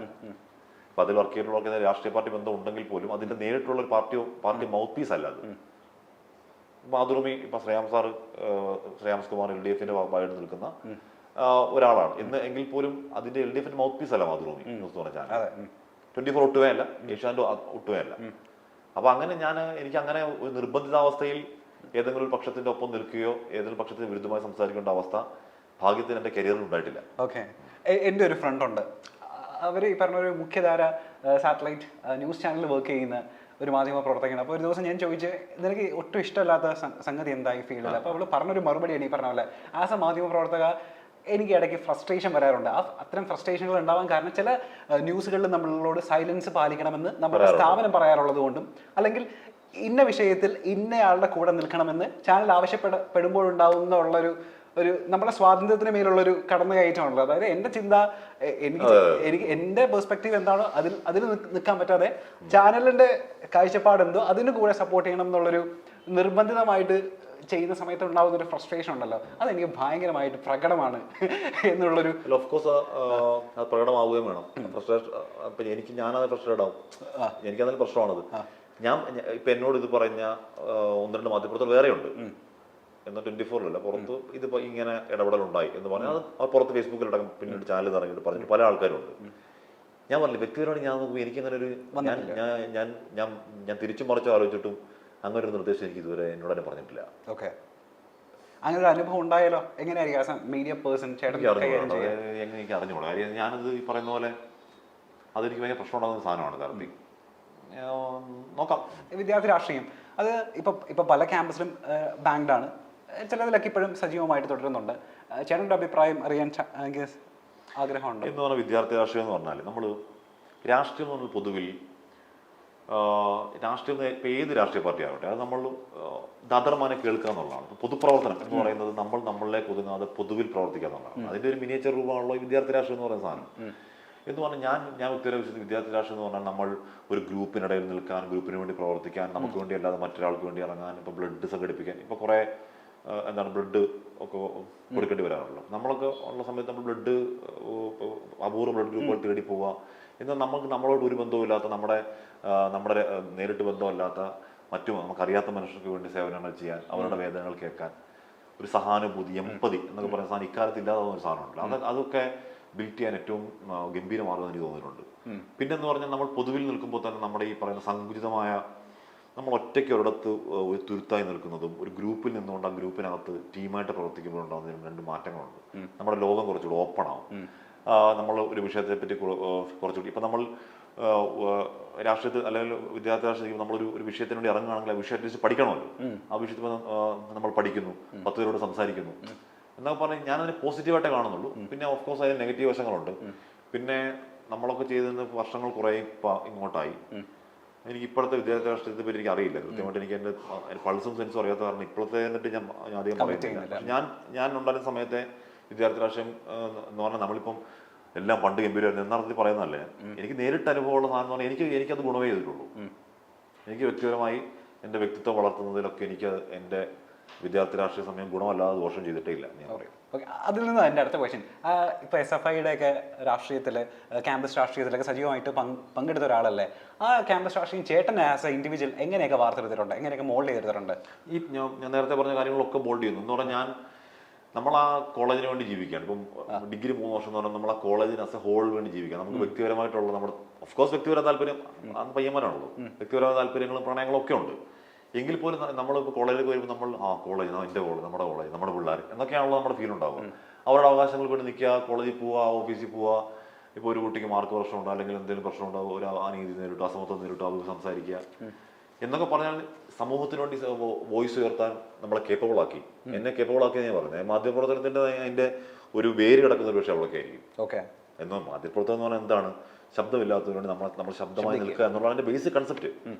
S1: അപ്പൊ അതിൽ വർക്ക് ചെയ്തിട്ടുള്ളവർക്ക് രാഷ്ട്രീയ പാർട്ടി ബന്ധം ഉണ്ടെങ്കിൽ പോലും അതിന്റെ നേരിട്ടുള്ള ഒരു പാർട്ടി മൗത്ത് പീസ് അല്ല. അത് മാതൃഭൂമി ഇപ്പൊ ശ്രേയാംസ് കുമാർ LDF-ന്റെ ഭാഗമായിട്ട് നിൽക്കുന്ന ഒരാളാണ് എന്ന് എങ്കിൽ പോലും അതിന്റെ LDF-ന്റെ മൗത്ത് പീസ് അല്ല മാതൃഭൂമി ന്യൂസ് എന്ന് പറഞ്ഞ ചാനൽ. 24 ഒട്ടുവേ അല്ല, ഏഷ്യാനെറ്റ് ഒട്ടുവേ അല്ല. അപ്പൊ അങ്ങനെ എനിക്ക് അങ്ങനെ ഒരു നിർബന്ധിതാവസ്ഥയിൽ ഏതെങ്കിലും ഒരു പക്ഷത്തിന്റെ ഒപ്പം നിൽക്കുകയോ ഏതെങ്കിലും പക്ഷത്തിന് വിരുദ്ധമായി സംസാരിക്കേണ്ട അവസ്ഥ ഭാഗ്യത്തിന് എന്റെ കരിയറിൽ ഉണ്ടായിട്ടില്ല.
S2: ഓക്കെ, എൻ്റെ ഒരു ഫ്രണ്ട് ഉണ്ട്. അവർ ഈ പറഞ്ഞ ഒരു മുഖ്യധാര സാറ്റലൈറ്റ് ന്യൂസ് ചാനലിൽ വർക്ക് ചെയ്യുന്ന ഒരു മാധ്യമ പ്രവർത്തകയാണ്. അപ്പോൾ ഒരു ദിവസം ഞാൻ ചോദിച്ച് നിനക്ക് ഒട്ടും ഇഷ്ടമല്ലാത്ത സംഗതി എന്തായി ഫീൽഡിൽ? അപ്പോൾ അവൾ പറഞ്ഞൊരു മറുപടിയാണ് ഈ പറഞ്ഞ പോലെ, ആസ് എ മാധ്യമ പ്രവർത്തക എനിക്ക് ഇടയ്ക്ക് ഫ്രസ്ട്രേഷൻ വരാറുണ്ട്. അത്തരം ഫ്രസ്ട്രേഷനുകൾ ഉണ്ടാവാൻ കാരണം ചില ന്യൂസുകളിൽ നമ്മളോട് സൈലൻസ് പാലിക്കണമെന്ന് നമ്മുടെ സ്ഥാപനം പറയാറുള്ളത് കൊണ്ടും, അല്ലെങ്കിൽ ഇന്ന വിഷയത്തിൽ ഇന്നയാളുടെ കൂടെ നിൽക്കണമെന്ന് ചാനൽ ആവശ്യപ്പെടുമ്പോഴുണ്ടാവുന്ന ഒരു നമ്മുടെ സ്വാതന്ത്ര്യത്തിന് മേലുള്ളൊരു കടന്നുകയറ്റമാണല്ലോ. അതായത് എൻ്റെ ചിന്ത, എനിക്ക് എൻ്റെ പെർസ്പെക്റ്റീവ് എന്താണോ അതിൽ നിൽക്കാൻ പറ്റാതെ ചാനലിന്റെ കാഴ്ചപ്പാട് എന്തോ അതിന് കൂടെ സപ്പോർട്ട് ചെയ്യണം എന്നുള്ളൊരു നിർബന്ധിതമായിട്ട് ചെയ്യുന്ന സമയത്ത് ഉണ്ടാകുന്ന ഒരു ഫ്രസ്ട്രേഷൻ ഉണ്ടല്ലോ, അതെനിക്ക് ഭയങ്കരമായിട്ട് പ്രകടമാണ് എന്നുള്ളൊരു.
S1: ഓഫ് കോഴ്സ് അത് പ്രകടമാവുകയും വേണം. ഞാനത് ഫ്രസ്ട്രേറ്റ് ആവും, എനിക്കതിൽ പ്രശ്നമാണത്. ഇപ്പൊ എന്നോട് ഇത് പറഞ്ഞ 1-2 മാധ്യമപ്രവർത്തകർ വേറെയുണ്ട്. എന്നാൽ 24-ലല്ല, പുറത്ത് ഇതിപ്പോ ഇങ്ങനെ ഇടപെടലുണ്ടായി എന്ന് പറഞ്ഞാൽ അത് പുറത്ത് ഫേസ്ബുക്കിലടക്കം പിന്നീട് ചാനൽ ഇറങ്ങിയിട്ട് പറഞ്ഞിട്ട് പല ആൾക്കാരുണ്ട്. ഞാൻ പറഞ്ഞില്ല, വ്യക്തിപരമായി ഞാൻ നോക്കുമ്പോൾ എനിക്കങ്ങനെ ഒരു ഞാൻ തിരിച്ചും മറിച്ചും ആലോചിച്ചിട്ടും അങ്ങനെ ഒരു നിർദ്ദേശം എനിക്ക് ഇതുവരെ എന്നോട് തന്നെ പറഞ്ഞിട്ടില്ല.
S2: ഓക്കെ, അങ്ങനെ ഒരു അനുഭവം ഉണ്ടായാലോ? എങ്ങനെയായിരിക്കും മീഡിയ പേഴ്സൺ
S1: എനിക്ക് അറിഞ്ഞോളൂ. കാര്യം ഞാനത് ഈ പറയുന്ന പോലെ അതെനിക്ക് ഭയങ്കര പ്രശ്നം ഉണ്ടാകുന്ന സാധനമാണ്. കാർത്തി, നോക്കാം.
S2: വിദ്യാർത്ഥി രാഷ്ട്രീയം അത് ഇപ്പൊ പല ക്യാമ്പസിലും ബാങ്ക്ഡാണ്, ചിലതിലൊക്കെ ഇപ്പോഴും സജീവമായിട്ട് തുടരുന്നുണ്ട്. ചേട്ടൻ്റെ അഭിപ്രായം അറിയാൻ ആഗ്രഹമുണ്ട്.
S1: എന്ന് പറഞ്ഞാൽ വിദ്യാർത്ഥി രാഷ്ട്രീയം എന്ന് പറഞ്ഞാൽ രാഷ്ട്രീയം എന്ന് പറഞ്ഞാൽ പൊതുവിൽ രാഷ്ട്രീയം ഇപ്പം ഏത് രാഷ്ട്രീയ പാർട്ടി ആകട്ടെ അത് നമ്മൾ ദാദർമാനെ കേൾക്കുക എന്നുള്ളതാണ്. പൊതുപ്രവർത്തനം എന്ന് പറയുന്നത് നമ്മളിലേക്ക് ഒതുങ്ങാതെ പൊതുവിൽ പ്രവർത്തിക്കുക എന്നുള്ളതാണ്. അതിൻ്റെ ഒരു മിനിയേച്ചർ രൂപമാണല്ലോ ഈ വിദ്യാർത്ഥി രാഷ്ട്രീയം എന്ന് പറയുന്ന സാധനം. എന്ന് പറഞ്ഞാൽ ഞാൻ വ്യക്തിപരമായി വിശ്വസിക്കുന്ന വിദ്യാർത്ഥി രാഷ്ട്രീയം എന്ന് പറഞ്ഞാൽ നമ്മൾ ഒരു ഗ്രൂപ്പിനിടയിൽ നിൽക്കാൻ, ഗ്രൂപ്പിന് വേണ്ടി പ്രവർത്തിക്കാൻ, നമുക്ക് വേണ്ടി അല്ലാതെ മറ്റൊരാൾക്ക് വേണ്ടി ഇറങ്ങാൻ, ഇപ്പോൾ ബ്ലഡ് സംഘടിപ്പിക്കാൻ, ഇപ്പോൾ കുറേ ബ്ലഡ് ഒക്കെ കൊടുക്കേണ്ടി വരാറുള്ളൂ. നമ്മളൊക്കെ ഉള്ള സമയത്ത് നമ്മൾ അപൂർവ ബ്ലഡ് ഗ്രൂപ്പുകൾ തേടി പോവുക. എന്നാൽ നമ്മളോട് ഒരു ബന്ധവുമില്ലാത്ത, നമ്മുടെ നേരിട്ട് ബന്ധമല്ലാത്ത നമുക്കറിയാത്ത മനുഷ്യർക്ക് വേണ്ടി സേവനങ്ങൾ ചെയ്യാൻ, അവരുടെ വേദനകൾ കേൾക്കാൻ, ഒരു സഹാനുഭൂതി, എമ്പതി എന്നൊക്കെ പറയുന്ന സാധനം ഇക്കാലത്ത് ഇല്ലാതാവുന്ന ഒരു സാധനമുണ്ടല്ലോ. അതൊക്കെ ബിൽഡ് ചെയ്യാൻ ഏറ്റവും ഗംഭീരമാർഗ്ഗം എനിക്ക് തോന്നിയിട്ടുണ്ട്. പിന്നെന്ന് പറഞ്ഞാൽ നമ്മൾ പൊതുവിൽ നിൽക്കുമ്പോൾ തന്നെ നമ്മുടെ ഈ പറയുന്ന സങ്കുചിതമായ, നമ്മൾ ഒറ്റയ്ക്ക് ഒരിടത്ത് ഒരു തുരുത്തായി നിൽക്കുന്നതും ഒരു ഗ്രൂപ്പിൽ നിന്നുകൊണ്ട് ആ ഗ്രൂപ്പിനകത്ത് ടീമായിട്ട് പ്രവർത്തിക്കുമ്പോഴുണ്ടാകുന്നതിനും 2 മാറ്റങ്ങളുണ്ട്. നമ്മുടെ ലോകം കുറച്ചുകൂടി ഓപ്പൺ ആവും. നമ്മൾ ഒരു വിഷയത്തെ പറ്റി കുറച്ചുകൂടി ഇപ്പം നമ്മൾ രാഷ്ട്രീയത്തിൽ അല്ലെങ്കിൽ വിദ്യാർത്ഥി രാഷ്ട്രീയത്തിൽ നമ്മളൊരു വിഷയത്തിന് വേണ്ടി ഇറങ്ങുകയാണെങ്കിൽ ആ വിഷയത്തെ പഠിക്കണമല്ലോ. ആ വിഷയത്തിൽ നമ്മൾ പഠിക്കുന്നു, 10 പേരോട് സംസാരിക്കുന്നു എന്നൊക്കെ പറഞ്ഞാൽ ഞാനതിനെ പോസിറ്റീവായിട്ടേ കാണുന്നുള്ളൂ. പിന്നെ ഓഫ് കോഴ്സ് അതിന് നെഗറ്റീവ് വശങ്ങളുണ്ട്. പിന്നെ നമ്മളൊക്കെ ചെയ്തതിന് വർഷങ്ങൾ കുറേ ഇങ്ങോട്ടായി. എനിക്ക് ഇപ്പോഴത്തെ വിദ്യാർത്ഥി രാഷ്ട്രീയത്തെ പറ്റി എനിക്ക് അറിയില്ല കൃത്യമായിട്ട്. എനിക്ക് എൻ്റെ പൾസും സെൻസും അറിയാത്ത കാരണം ഇപ്പോഴത്തെ എന്നിട്ട് ഞാൻ അധികം പറയുന്നില്ല. ഞാൻ ഉണ്ടായിരുന്ന സമയത്തെ വിദ്യാർത്ഥി രാഷ്ട്രീയം എന്ന് പറഞ്ഞാൽ നമ്മളിപ്പം എല്ലാം പണ്ട് ഗംഭീരമായിരുന്നു എന്നർത്ഥത്തിൽ പറയുന്നതല്ലേ. എനിക്ക് നേരിട്ട് അനുഭവമുള്ള സാധനം എന്ന് പറഞ്ഞാൽ എനിക്കത് ഗുണമേ ചെയ്തിട്ടുള്ളൂ. എനിക്ക് വ്യക്തിപരമായി എൻ്റെ വ്യക്തിത്വം വളർത്തുന്നതിലൊക്കെ എനിക്ക് എൻ്റെ വിദ്യാർത്ഥി രാഷ്ട്രീയ സമയം ഗുണമല്ലാതെ ദോഷം ചെയ്തിട്ടേ ഇല്ല ഞാൻ പറയും.
S2: അതിൽ നിന്ന് എൻ്റെ അടുത്ത ക്വസ്റ്റ്യൻ, ഇപ്പോൾ SFIയുടെ ഒക്കെ രാഷ്ട്രീയത്തിൽ, ക്യാമ്പസ് രാഷ്ട്രീയത്തിലൊക്കെ സജീവമായിട്ട് പങ്കെടുത്ത ഒരാളല്ലേ, ആ ക്യാമ്പസ് രാഷ്ട്രീയം ചേട്ടൻ ആസ് എ ഇൻഡിവിജ്വൽ എങ്ങനെയൊക്കെ വാർത്തെടുത്തിട്ടുണ്ട്, എങ്ങനെയൊക്കെ മോൾഡ് ചെയ്തെടുത്തിട്ടുണ്ട്?
S1: ഞാൻ നേരത്തെ പറഞ്ഞ കാര്യങ്ങളൊക്കെ ബോൾഡ് ചെയ്യുന്നു. എന്ന് പറഞ്ഞാൽ നമ്മൾ ആ കോളേജിന് വേണ്ടി ജീവിക്കുകയാണ്. ഇപ്പം ഡിഗ്രി 3 വർഷം എന്ന് പറഞ്ഞാൽ നമ്മൾ ആ കോളേജിന് ആസ് എ ഹോൾ വേണ്ടി ജീവിക്കാം. നമുക്ക് വ്യക്തിപരമായിട്ടുള്ള നമ്മുടെ ഓഫ്കോഴ്സ് വ്യക്തിപര താല്പര്യം പയ്യന്മാരാണല്ലോ, വ്യക്തിപരമായ താല്പര്യങ്ങളും പ്രണയങ്ങളും ഒക്കെ ഉണ്ട്. എങ്കിൽ പോലും നമ്മളിപ്പോൾ കോളേജിലേക്ക് വരുമ്പോൾ നമ്മൾ കോളേജ്, എൻ്റെ കോളേജ്, നമ്മുടെ കോളേജ്, നമ്മുടെ പിള്ളേർ എന്നൊക്കെയാണല്ലോ നമ്മുടെ ഫീൽ ഉണ്ടാവുക. അവരുടെ അവകാശങ്ങൾക്ക് വേണ്ടി നിൽക്കുക, കോളേജിൽ പോവുക, ഓഫീസിൽ പോവുക. ഇപ്പോൾ ഒരു കുട്ടിക്ക് മാർക്ക് പ്രശ്നമുണ്ടോ അല്ലെങ്കിൽ എന്തെങ്കിലും പ്രശ്നമുണ്ടാവും, ഒരു അനീതി നേരിട്ടു, അസമത്വം നേരിട്ടു, അത് സംസാരിക്കുക എന്നൊക്കെ പറഞ്ഞാൽ സമൂഹത്തിന് വേണ്ടി വോയിസ് ഉയർത്താൻ നമ്മളെ കേപ്പബിൾ ആക്കി, എന്നെ കേപ്പബിൾ ആക്കി ഞാൻ പറഞ്ഞത്. മാധ്യമപ്രവർത്തനത്തിൻ്റെ അതിൻ്റെ ഒരു വേര് കിടക്കുന്ന ഒരു വിഷയം അവളൊക്കെ ആയിരിക്കും.
S2: ഓക്കെ,
S1: എന്നാൽ മാധ്യമപ്രവർത്തനം എന്ന് പറഞ്ഞാൽ എന്താണ്? ശബ്ദമില്ലാത്തതുകൊണ്ട് നമ്മൾ ശബ്ദമായി നിൽക്കുക എന്നുള്ളതാണ് എൻ്റെ ബേസിക് കൺസെപ്റ്റ്.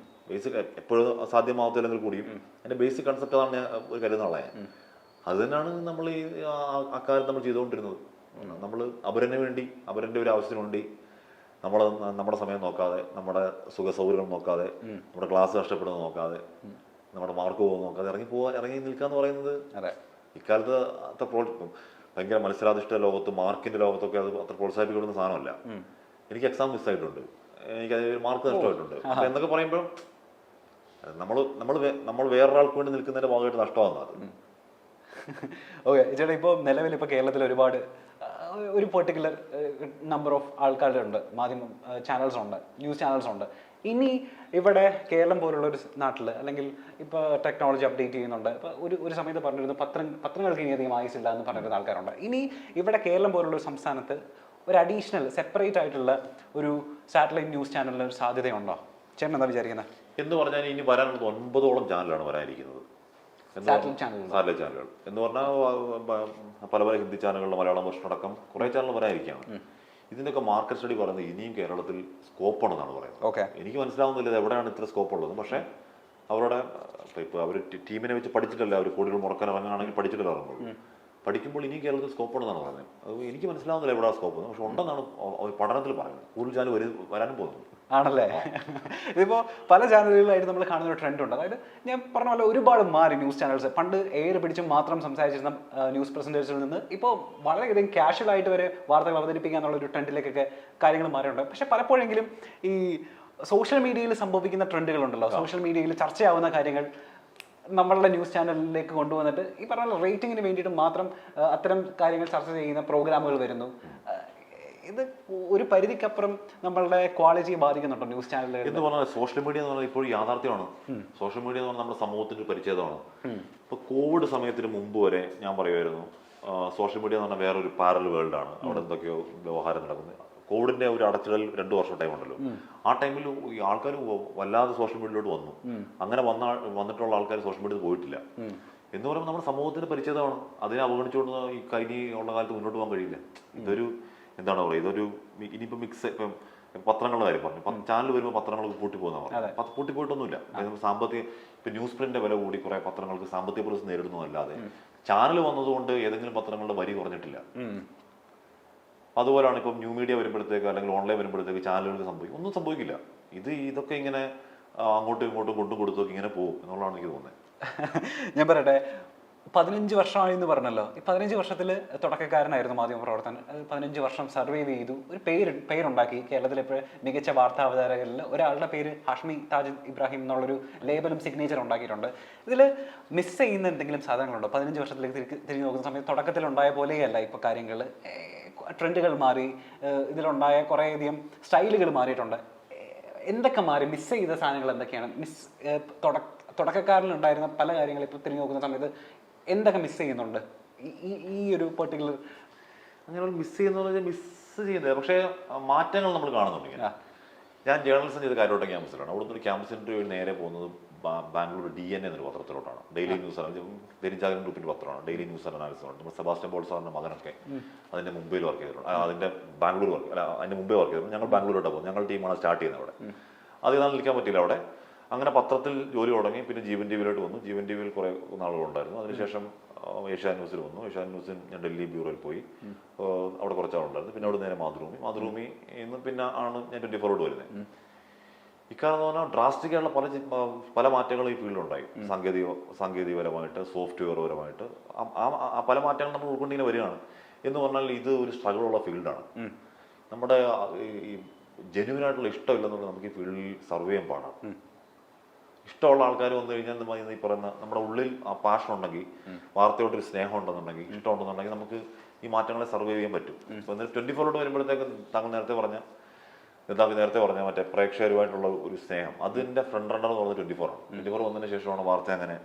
S1: ബേസിക് എപ്പോഴും സാധ്യമാവത്തില്ലെങ്കിൽ കൂടിയും എൻ്റെ ബേസിക് കൺസെപ്റ്റ് അതാണ് ഞാൻ ഒരു കരുതുന്നുള്ള. അത് തന്നെയാണ് നമ്മൾ ഈ അക്കാലത്ത് നമ്മൾ ചെയ്തുകൊണ്ടിരുന്നത്. നമ്മൾ അവരന് വേണ്ടി, അവരുടെ ഒരു ആവശ്യത്തിന് വേണ്ടി നമ്മുടെ സമയം നോക്കാതെ, നമ്മുടെ സുഖ സൗകര്യങ്ങൾ നോക്കാതെ, നമ്മുടെ ക്ലാസ് കഷ്ടപ്പെടുന്നത് നോക്കാതെ, നമ്മുടെ മാർക്ക് പോകുന്നത് നോക്കാതെ ഇറങ്ങി നിൽക്കുക എന്ന് പറയുന്നത് ഇക്കാലത്ത് അത്ര ഭയങ്കര മത്സരാധിഷ്ഠിത ലോകത്ത്, മാർക്കിന്റെ ലോകത്തൊക്കെ അത് അത്ര പ്രോത്സാഹിപ്പിക്കുന്ന സാധനമല്ല. എനിക്ക് എക്സാം മിസ്സായിട്ടുണ്ട്, എനിക്ക് അതിൽ മാർക്ക് നഷ്ടമായിട്ടുണ്ട് എന്നൊക്കെ പറയുമ്പോൾ നമ്മൾ വേറൊരാൾക്ക് വേണ്ടി നിൽക്കുന്നതിന്റെ ഭാഗമായിട്ട് നഷ്ടമാകുന്നത് അത്.
S2: ഓക്കെ ചേട്ടാ, ഇപ്പോൾ നിലവിൽ ഇപ്പോൾ കേരളത്തിൽ ഒരുപാട് ഒരു പെർട്ടിക്കുലർ നമ്പർ ഓഫ് ആൾക്കാരുണ്ട്, മാധ്യമ ചാനൽസ് ഉണ്ട്, ന്യൂസ് ചാനൽസ് ഉണ്ട്. ഇനി ഇവിടെ കേരളം പോലുള്ള ഒരു നാട്ടിൽ അല്ലെങ്കിൽ ഇപ്പോൾ ടെക്നോളജി അപ്ഡേറ്റ് ചെയ്യുന്നുണ്ട്. ഇപ്പോൾ ഒരു സമയത്ത് പറഞ്ഞിരുന്നു പത്രങ്ങൾക്ക് ഇനി അധികം ആയുസില്ല എന്ന് പറഞ്ഞിരുന്ന ആൾക്കാരുണ്ട്. ഇനി ഇവിടെ കേരളം പോലുള്ള ഒരു സംസ്ഥാനത്ത് ഒരു അഡീഷണൽ സെപ്പറേറ്റ് ആയിട്ടുള്ള ഒരു സാറ്റലൈറ്റ് ന്യൂസ് ചാനലിന് ഒരു സാധ്യതയുണ്ടോ? ചേട്ടൻ എന്താ വിചാരിക്കുന്നത്?
S1: എന്ന് പറഞ്ഞാൽ ഇനി വരാനുള്ളത് 9ഓളം ചാനലാണ് വരാനിരിക്കുന്നത്, സാറ്റലൈറ്റ് ചാനലുകൾ എന്ന് പറഞ്ഞാൽ പല പല ഹിന്ദി ചാനലുകളിൽ മലയാളം വേർഷൻ അടക്കം കുറേ ചാനൽ വരാനിരിക്കുകയാണ്. ഇതിൻ്റെയൊക്കെ മാർക്കറ്റ് സ്റ്റഡി പറയുന്നത് ഇനിയും കേരളത്തിൽ സ്കോപ്പ് ഉണ്ടെന്നാണ് പറയുന്നത്. എനിക്ക് മനസ്സിലാവുന്നില്ല ഇത് എവിടെയാണ് ഇത്ര സ്കോപ്പ് ഉള്ളത്. പക്ഷേ അവരുടെ ഇപ്പോൾ അവർ ടീമിനെ വെച്ച് പഠിച്ചിട്ടല്ല, അവർ കോടികൾ മുടക്കാൻ ഇറങ്ങുകയാണെങ്കിൽ പഠിച്ചിട്ടല്ല ഇറങ്ങുള്ളൂ. പഠിക്കുമ്പോൾ ഇനിയും കേരളത്തിൽ സ്കോപ്പ് ഉണ്ടെന്നാണ് പറയുന്നത്. അത് എനിക്ക് മനസ്സിലാവുന്നില്ല എവിടെ സ്കോപ്പ്, പക്ഷെ ഉണ്ടെന്നാണ് പഠനത്തിൽ പറയുന്നത്. കൂടുതൽ ചാനൽ വരാനും പോകുന്നു
S2: ആണല്ലേ? ഇതിപ്പോൾ പല ചാനലുകളിലായിട്ട് നമ്മൾ കാണുന്ന ഒരു ട്രെൻഡ് ഉണ്ട്. അതായത് ഞാൻ പറഞ്ഞ പോലെ ഒരുപാട് മാറി ന്യൂസ് ചാനൽസ്. പണ്ട് എയർ പിടിച്ചും മാത്രം സംസാരിച്ചിരുന്ന ന്യൂസ് പ്രസൻറ്റേഴ്സിൽ നിന്ന് ഇപ്പോൾ വളരെയധികം കാഷ്വൽ ആയിട്ട് വരെ വാർത്തകൾ അവതരിപ്പിക്കുക എന്നുള്ള ഒരു ട്രെൻഡിലേക്കൊക്കെ കാര്യങ്ങൾ മാറിയിട്ടുണ്ട്. പക്ഷെ പലപ്പോഴെങ്കിലും ഈ സോഷ്യൽ മീഡിയയിൽ സംഭവിക്കുന്ന ട്രെൻഡുകളുണ്ടല്ലോ, സോഷ്യൽ മീഡിയയിൽ ചർച്ചയാവുന്ന കാര്യങ്ങൾ നമ്മളുടെ ന്യൂസ് ചാനലിലേക്ക് കൊണ്ടുവന്നിട്ട് ഈ പറഞ്ഞ റേറ്റിങ്ങിന് വേണ്ടിയിട്ട് മാത്രം അത്തരം കാര്യങ്ങൾ ചർച്ച ചെയ്യുന്ന പ്രോഗ്രാമുകൾ വരുന്നു. ഇത് ഒരു പരിധിക്കപ്പുറം നമ്മളുടെ ക്വാളിറ്റിയെ ബാധിക്കുന്നുണ്ടോ ന്യൂസ് ചാനലുകൾ
S1: എന്ന് പറഞ്ഞാൽ? സോഷ്യൽ മീഡിയ എന്ന് പറഞ്ഞാൽ ഇപ്പോൾ യാഥാർത്ഥ്യമാണ്. സോഷ്യൽ മീഡിയ എന്ന് പറഞ്ഞാൽ നമ്മുടെ സമൂഹത്തിന്റെ പരിച്ഛേദമാണ്. ഇപ്പൊ കോവിഡ് സമയത്തിന് മുമ്പ് വരെ ഞാൻ പറയുമായിരുന്നു സോഷ്യൽ മീഡിയ എന്ന് പറഞ്ഞാൽ വേറൊരു പാരൽ വേൾഡാണ്, അവിടെ എന്തൊക്കെയോ വ്യവഹാരം നടക്കുന്നത്. കോവിഡിന്റെ ഒരു അടച്ചിടൽ 2 വർഷം ടൈം ഉണ്ടല്ലോ, ആ ടൈമിൽ ആൾക്കാർ വല്ലാതെ സോഷ്യൽ മീഡിയയിലോട്ട് വന്നു. അങ്ങനെ വന്നിട്ടുള്ള ആൾക്കാർ സോഷ്യൽ മീഡിയയിൽ പോയിട്ടില്ല എന്ന് പറയുമ്പോൾ നമ്മുടെ സമൂഹത്തിന്റെ പരിച്ഛേദമാണ്. അതിനെ അവഗണിച്ചുകൊണ്ട് ഈ കഴിഞ്ഞുള്ള കാലത്ത് മുന്നോട്ട് പോകാൻ കഴിയില്ല. ഇതൊരു എന്താണ് പറയുക, ഇതൊരു ഇനിയിപ്പോൾ ഇപ്പം പത്രങ്ങളുടെ കാര്യം പറഞ്ഞു, ചാനൽ വരുമ്പോൾ പത്രങ്ങൾക്ക് പൂട്ടിപ്പോകുന്ന പറഞ്ഞു. പൂട്ടിപ്പോയിട്ടൊന്നുമില്ല. സാമ്പത്തിക ഇപ്പം ന്യൂസ് പ്രിന്റിന്റെ വില കൂടി കുറെ പത്രങ്ങൾക്ക് സാമ്പത്തിക പ്രതിസന്ധി നേരിടുന്നതല്ലാതെ ചാനൽ വന്നതുകൊണ്ട് ഏതെങ്കിലും പത്രങ്ങളുടെ വരി കുറഞ്ഞിട്ടില്ല. അതുപോലെയാണ് ഇപ്പം ന്യൂ മീഡിയ വരുമ്പോഴത്തേക്ക് അല്ലെങ്കിൽ ഓൺലൈൻ വരുമ്പോഴത്തേക്ക് ചാനലുകൾക്ക് ഒന്നും സംഭവിക്കില്ല. ഇതൊക്കെ ഇങ്ങനെ അങ്ങോട്ടും ഇങ്ങോട്ടും കൊണ്ടും കൊടുത്തൊക്കെ ഇങ്ങനെ പോകും എന്നുള്ളതാണ് എനിക്ക് തോന്നുന്നത്.
S2: ഞാൻ പറയട്ടെ, 15 വർഷമായി എന്ന് പറഞ്ഞല്ലോ. ഈ 15 വർഷത്തിൽ തുടക്കക്കാരനായിരുന്നു മാധ്യമപ്രവർത്തനം. 15 വർഷം സർവൈവ് ചെയ്തു, ഒരു പേരുണ്ടാക്കി. കേരളത്തിലെ മികച്ച വാർത്താ അവതാരകരിൽ ഒരാളുടെ പേര് ഹാഷ്മി താജ് ഇബ്രാഹിം എന്നുള്ളൊരു ലേബലും സിഗ്നേച്ചർ ഉണ്ടാക്കിയിട്ടുണ്ട്. ഇതിൽ മിസ് ചെയ്യുന്ന എന്തെങ്കിലും സാധനങ്ങളുണ്ടോ? 15 വർഷത്തിലേക്ക് തിരിഞ്ഞു നോക്കുന്ന സമയത്ത് തുടക്കത്തിലുണ്ടായ പോലെയല്ല ഇപ്പോൾ കാര്യങ്ങൾ. ട്രെൻഡുകൾ മാറി, ഇതിലുണ്ടായ കുറേയധികം സ്റ്റൈലുകൾ മാറിയിട്ടുണ്ട്. എന്തൊക്കെ മാറി? മിസ് ചെയ്ത സാധനങ്ങൾ എന്തൊക്കെയാണ്? തുടക്കക്കാരിലുണ്ടായിരുന്ന പല കാര്യങ്ങൾ ഇപ്പോൾ തിരിഞ്ഞു നോക്കുന്ന സമയത്ത് എന്തൊക്കെ മിസ് ചെയ്യുന്നുണ്ട് ഈ ഒരു പെർട്ടിക്കുലർ?
S1: അങ്ങനെ മിസ് ചെയ്യുന്ന മിസ് ചെയ്യുന്നത്, പക്ഷേ മാറ്റങ്ങൾ നമ്മൾ കാണുന്നുണ്ട്. ഞാൻ ജേർണലിസം ചെയ്ത കാര്യോട്ട ക്യാമ്പസിലാണ്. അവിടുന്ന് ഒരു ക്യാമ്പസ് ഇന്റർവ്യൂ നേരെ പോകുന്നത് ബാംഗ്ലൂർ DN എന്നൊരു പത്രത്തിലോട്ടാണ്. ഡെയിലി ന്യൂസ് ദൈനിജാഗരൻ ഗ്രൂപ്പിന്റെ പത്രമാണ്. ഡെയിലി ന്യൂസ് അനാലിസിസ് ഉണ്ട്. നമ്മൾ സെബാസ്റ്റ്യൻ പോൾ സാറിന്റെ മകനൊക്കെ അതിന്റെ മുംബൈയിൽ വർക്ക് ചെയ്തിട്ടുണ്ട്. അതിന്റെ ബാംഗ്ലൂർ അതിന്റെ മുംബൈ വർക്ക് ചെയ്തിട്ടുണ്ട്. ഞങ്ങൾ ബാംഗ്ലൂരോട്ട് പോകും. ഞങ്ങൾ ടീമാണ് സ്റ്റാർട്ട് ചെയ്യുന്നത് അവിടെ. അധികം നിൽക്കാൻ പറ്റില്ല അവിടെ. അങ്ങനെ പത്രത്തിൽ ജോലി തുടങ്ങി. പിന്നെ ജീവൻ ടിവിയിലോട്ട് വന്നു. ജീവൻ ടിവിയിൽ കുറേ നാളുകളുണ്ടായിരുന്നു. അതിനുശേഷം ഏഷ്യാൻ ന്യൂസിൽ വന്നു. ഏഷ്യാൻ ന്യൂസിൽ ഞാൻ ഡൽഹി ബ്യൂറോയിൽ പോയി. അവിടെ കുറച്ചാളുണ്ടായിരുന്നു. പിന്നെ അവിടെ നേരെ മാതൃഭൂമി ഇന്ന് പിന്നെ ആണ് ഞാൻ 24 വരുന്നത്. ഇക്കാലം എന്ന് പറഞ്ഞാൽ ഡ്രാസ്റ്റിക് ആയിട്ടുള്ള പല മാറ്റങ്ങളും ഈ ഫീൽഡിലുണ്ടായി. സാങ്കേതികപരമായിട്ട്, സോഫ്റ്റ്വെയർ പരമായിട്ട് പല മാറ്റങ്ങൾ നമ്മൾ ഉൾക്കൊണ്ടിങ്ങനെ വരികയാണ്. എന്ന് പറഞ്ഞാൽ ഇത് ഒരു സ്ട്രഗിളുള്ള ഫീൽഡാണ്. നമ്മുടെ ഈ ജെന്യുവനായിട്ടുള്ള ഇഷ്ടമില്ലെന്നുള്ളത് നമുക്ക് ഈ ഫീൽഡിൽ സർവേ ചെയ്യാൻ പാടാണ്. ഇഷ്ടമുള്ള ആൾക്കാർ വന്നു കഴിഞ്ഞാൽ ഈ പറയുന്ന നമ്മുടെ ഉള്ളിൽ ആ പാഷൻ ഉണ്ടെങ്കിൽ, വാർത്തയോട്ടൊരു സ്നേഹം ഉണ്ടെന്നുണ്ടെങ്കിൽ, ഇഷ്ടമുണ്ടെന്നുണ്ടെങ്കിൽ നമുക്ക് ഈ മാറ്റങ്ങളെ സർവൈവ് ചെയ്യാൻ പറ്റും. ഇപ്പൊ 24 വരുമ്പോഴത്തേക്ക് താങ്കൾ നേരത്തെ പറഞ്ഞ മറ്റേ പ്രേക്ഷകരുമായിട്ടുള്ള ഒരു സ്നേഹം, അതിന്റെ ഫ്രണ്ട് റണ്ണർ എന്ന് പറഞ്ഞത് 24 ആണ്. 24 വന്നതിന് ശേഷമാണ് വാർത്ത അങ്ങനെ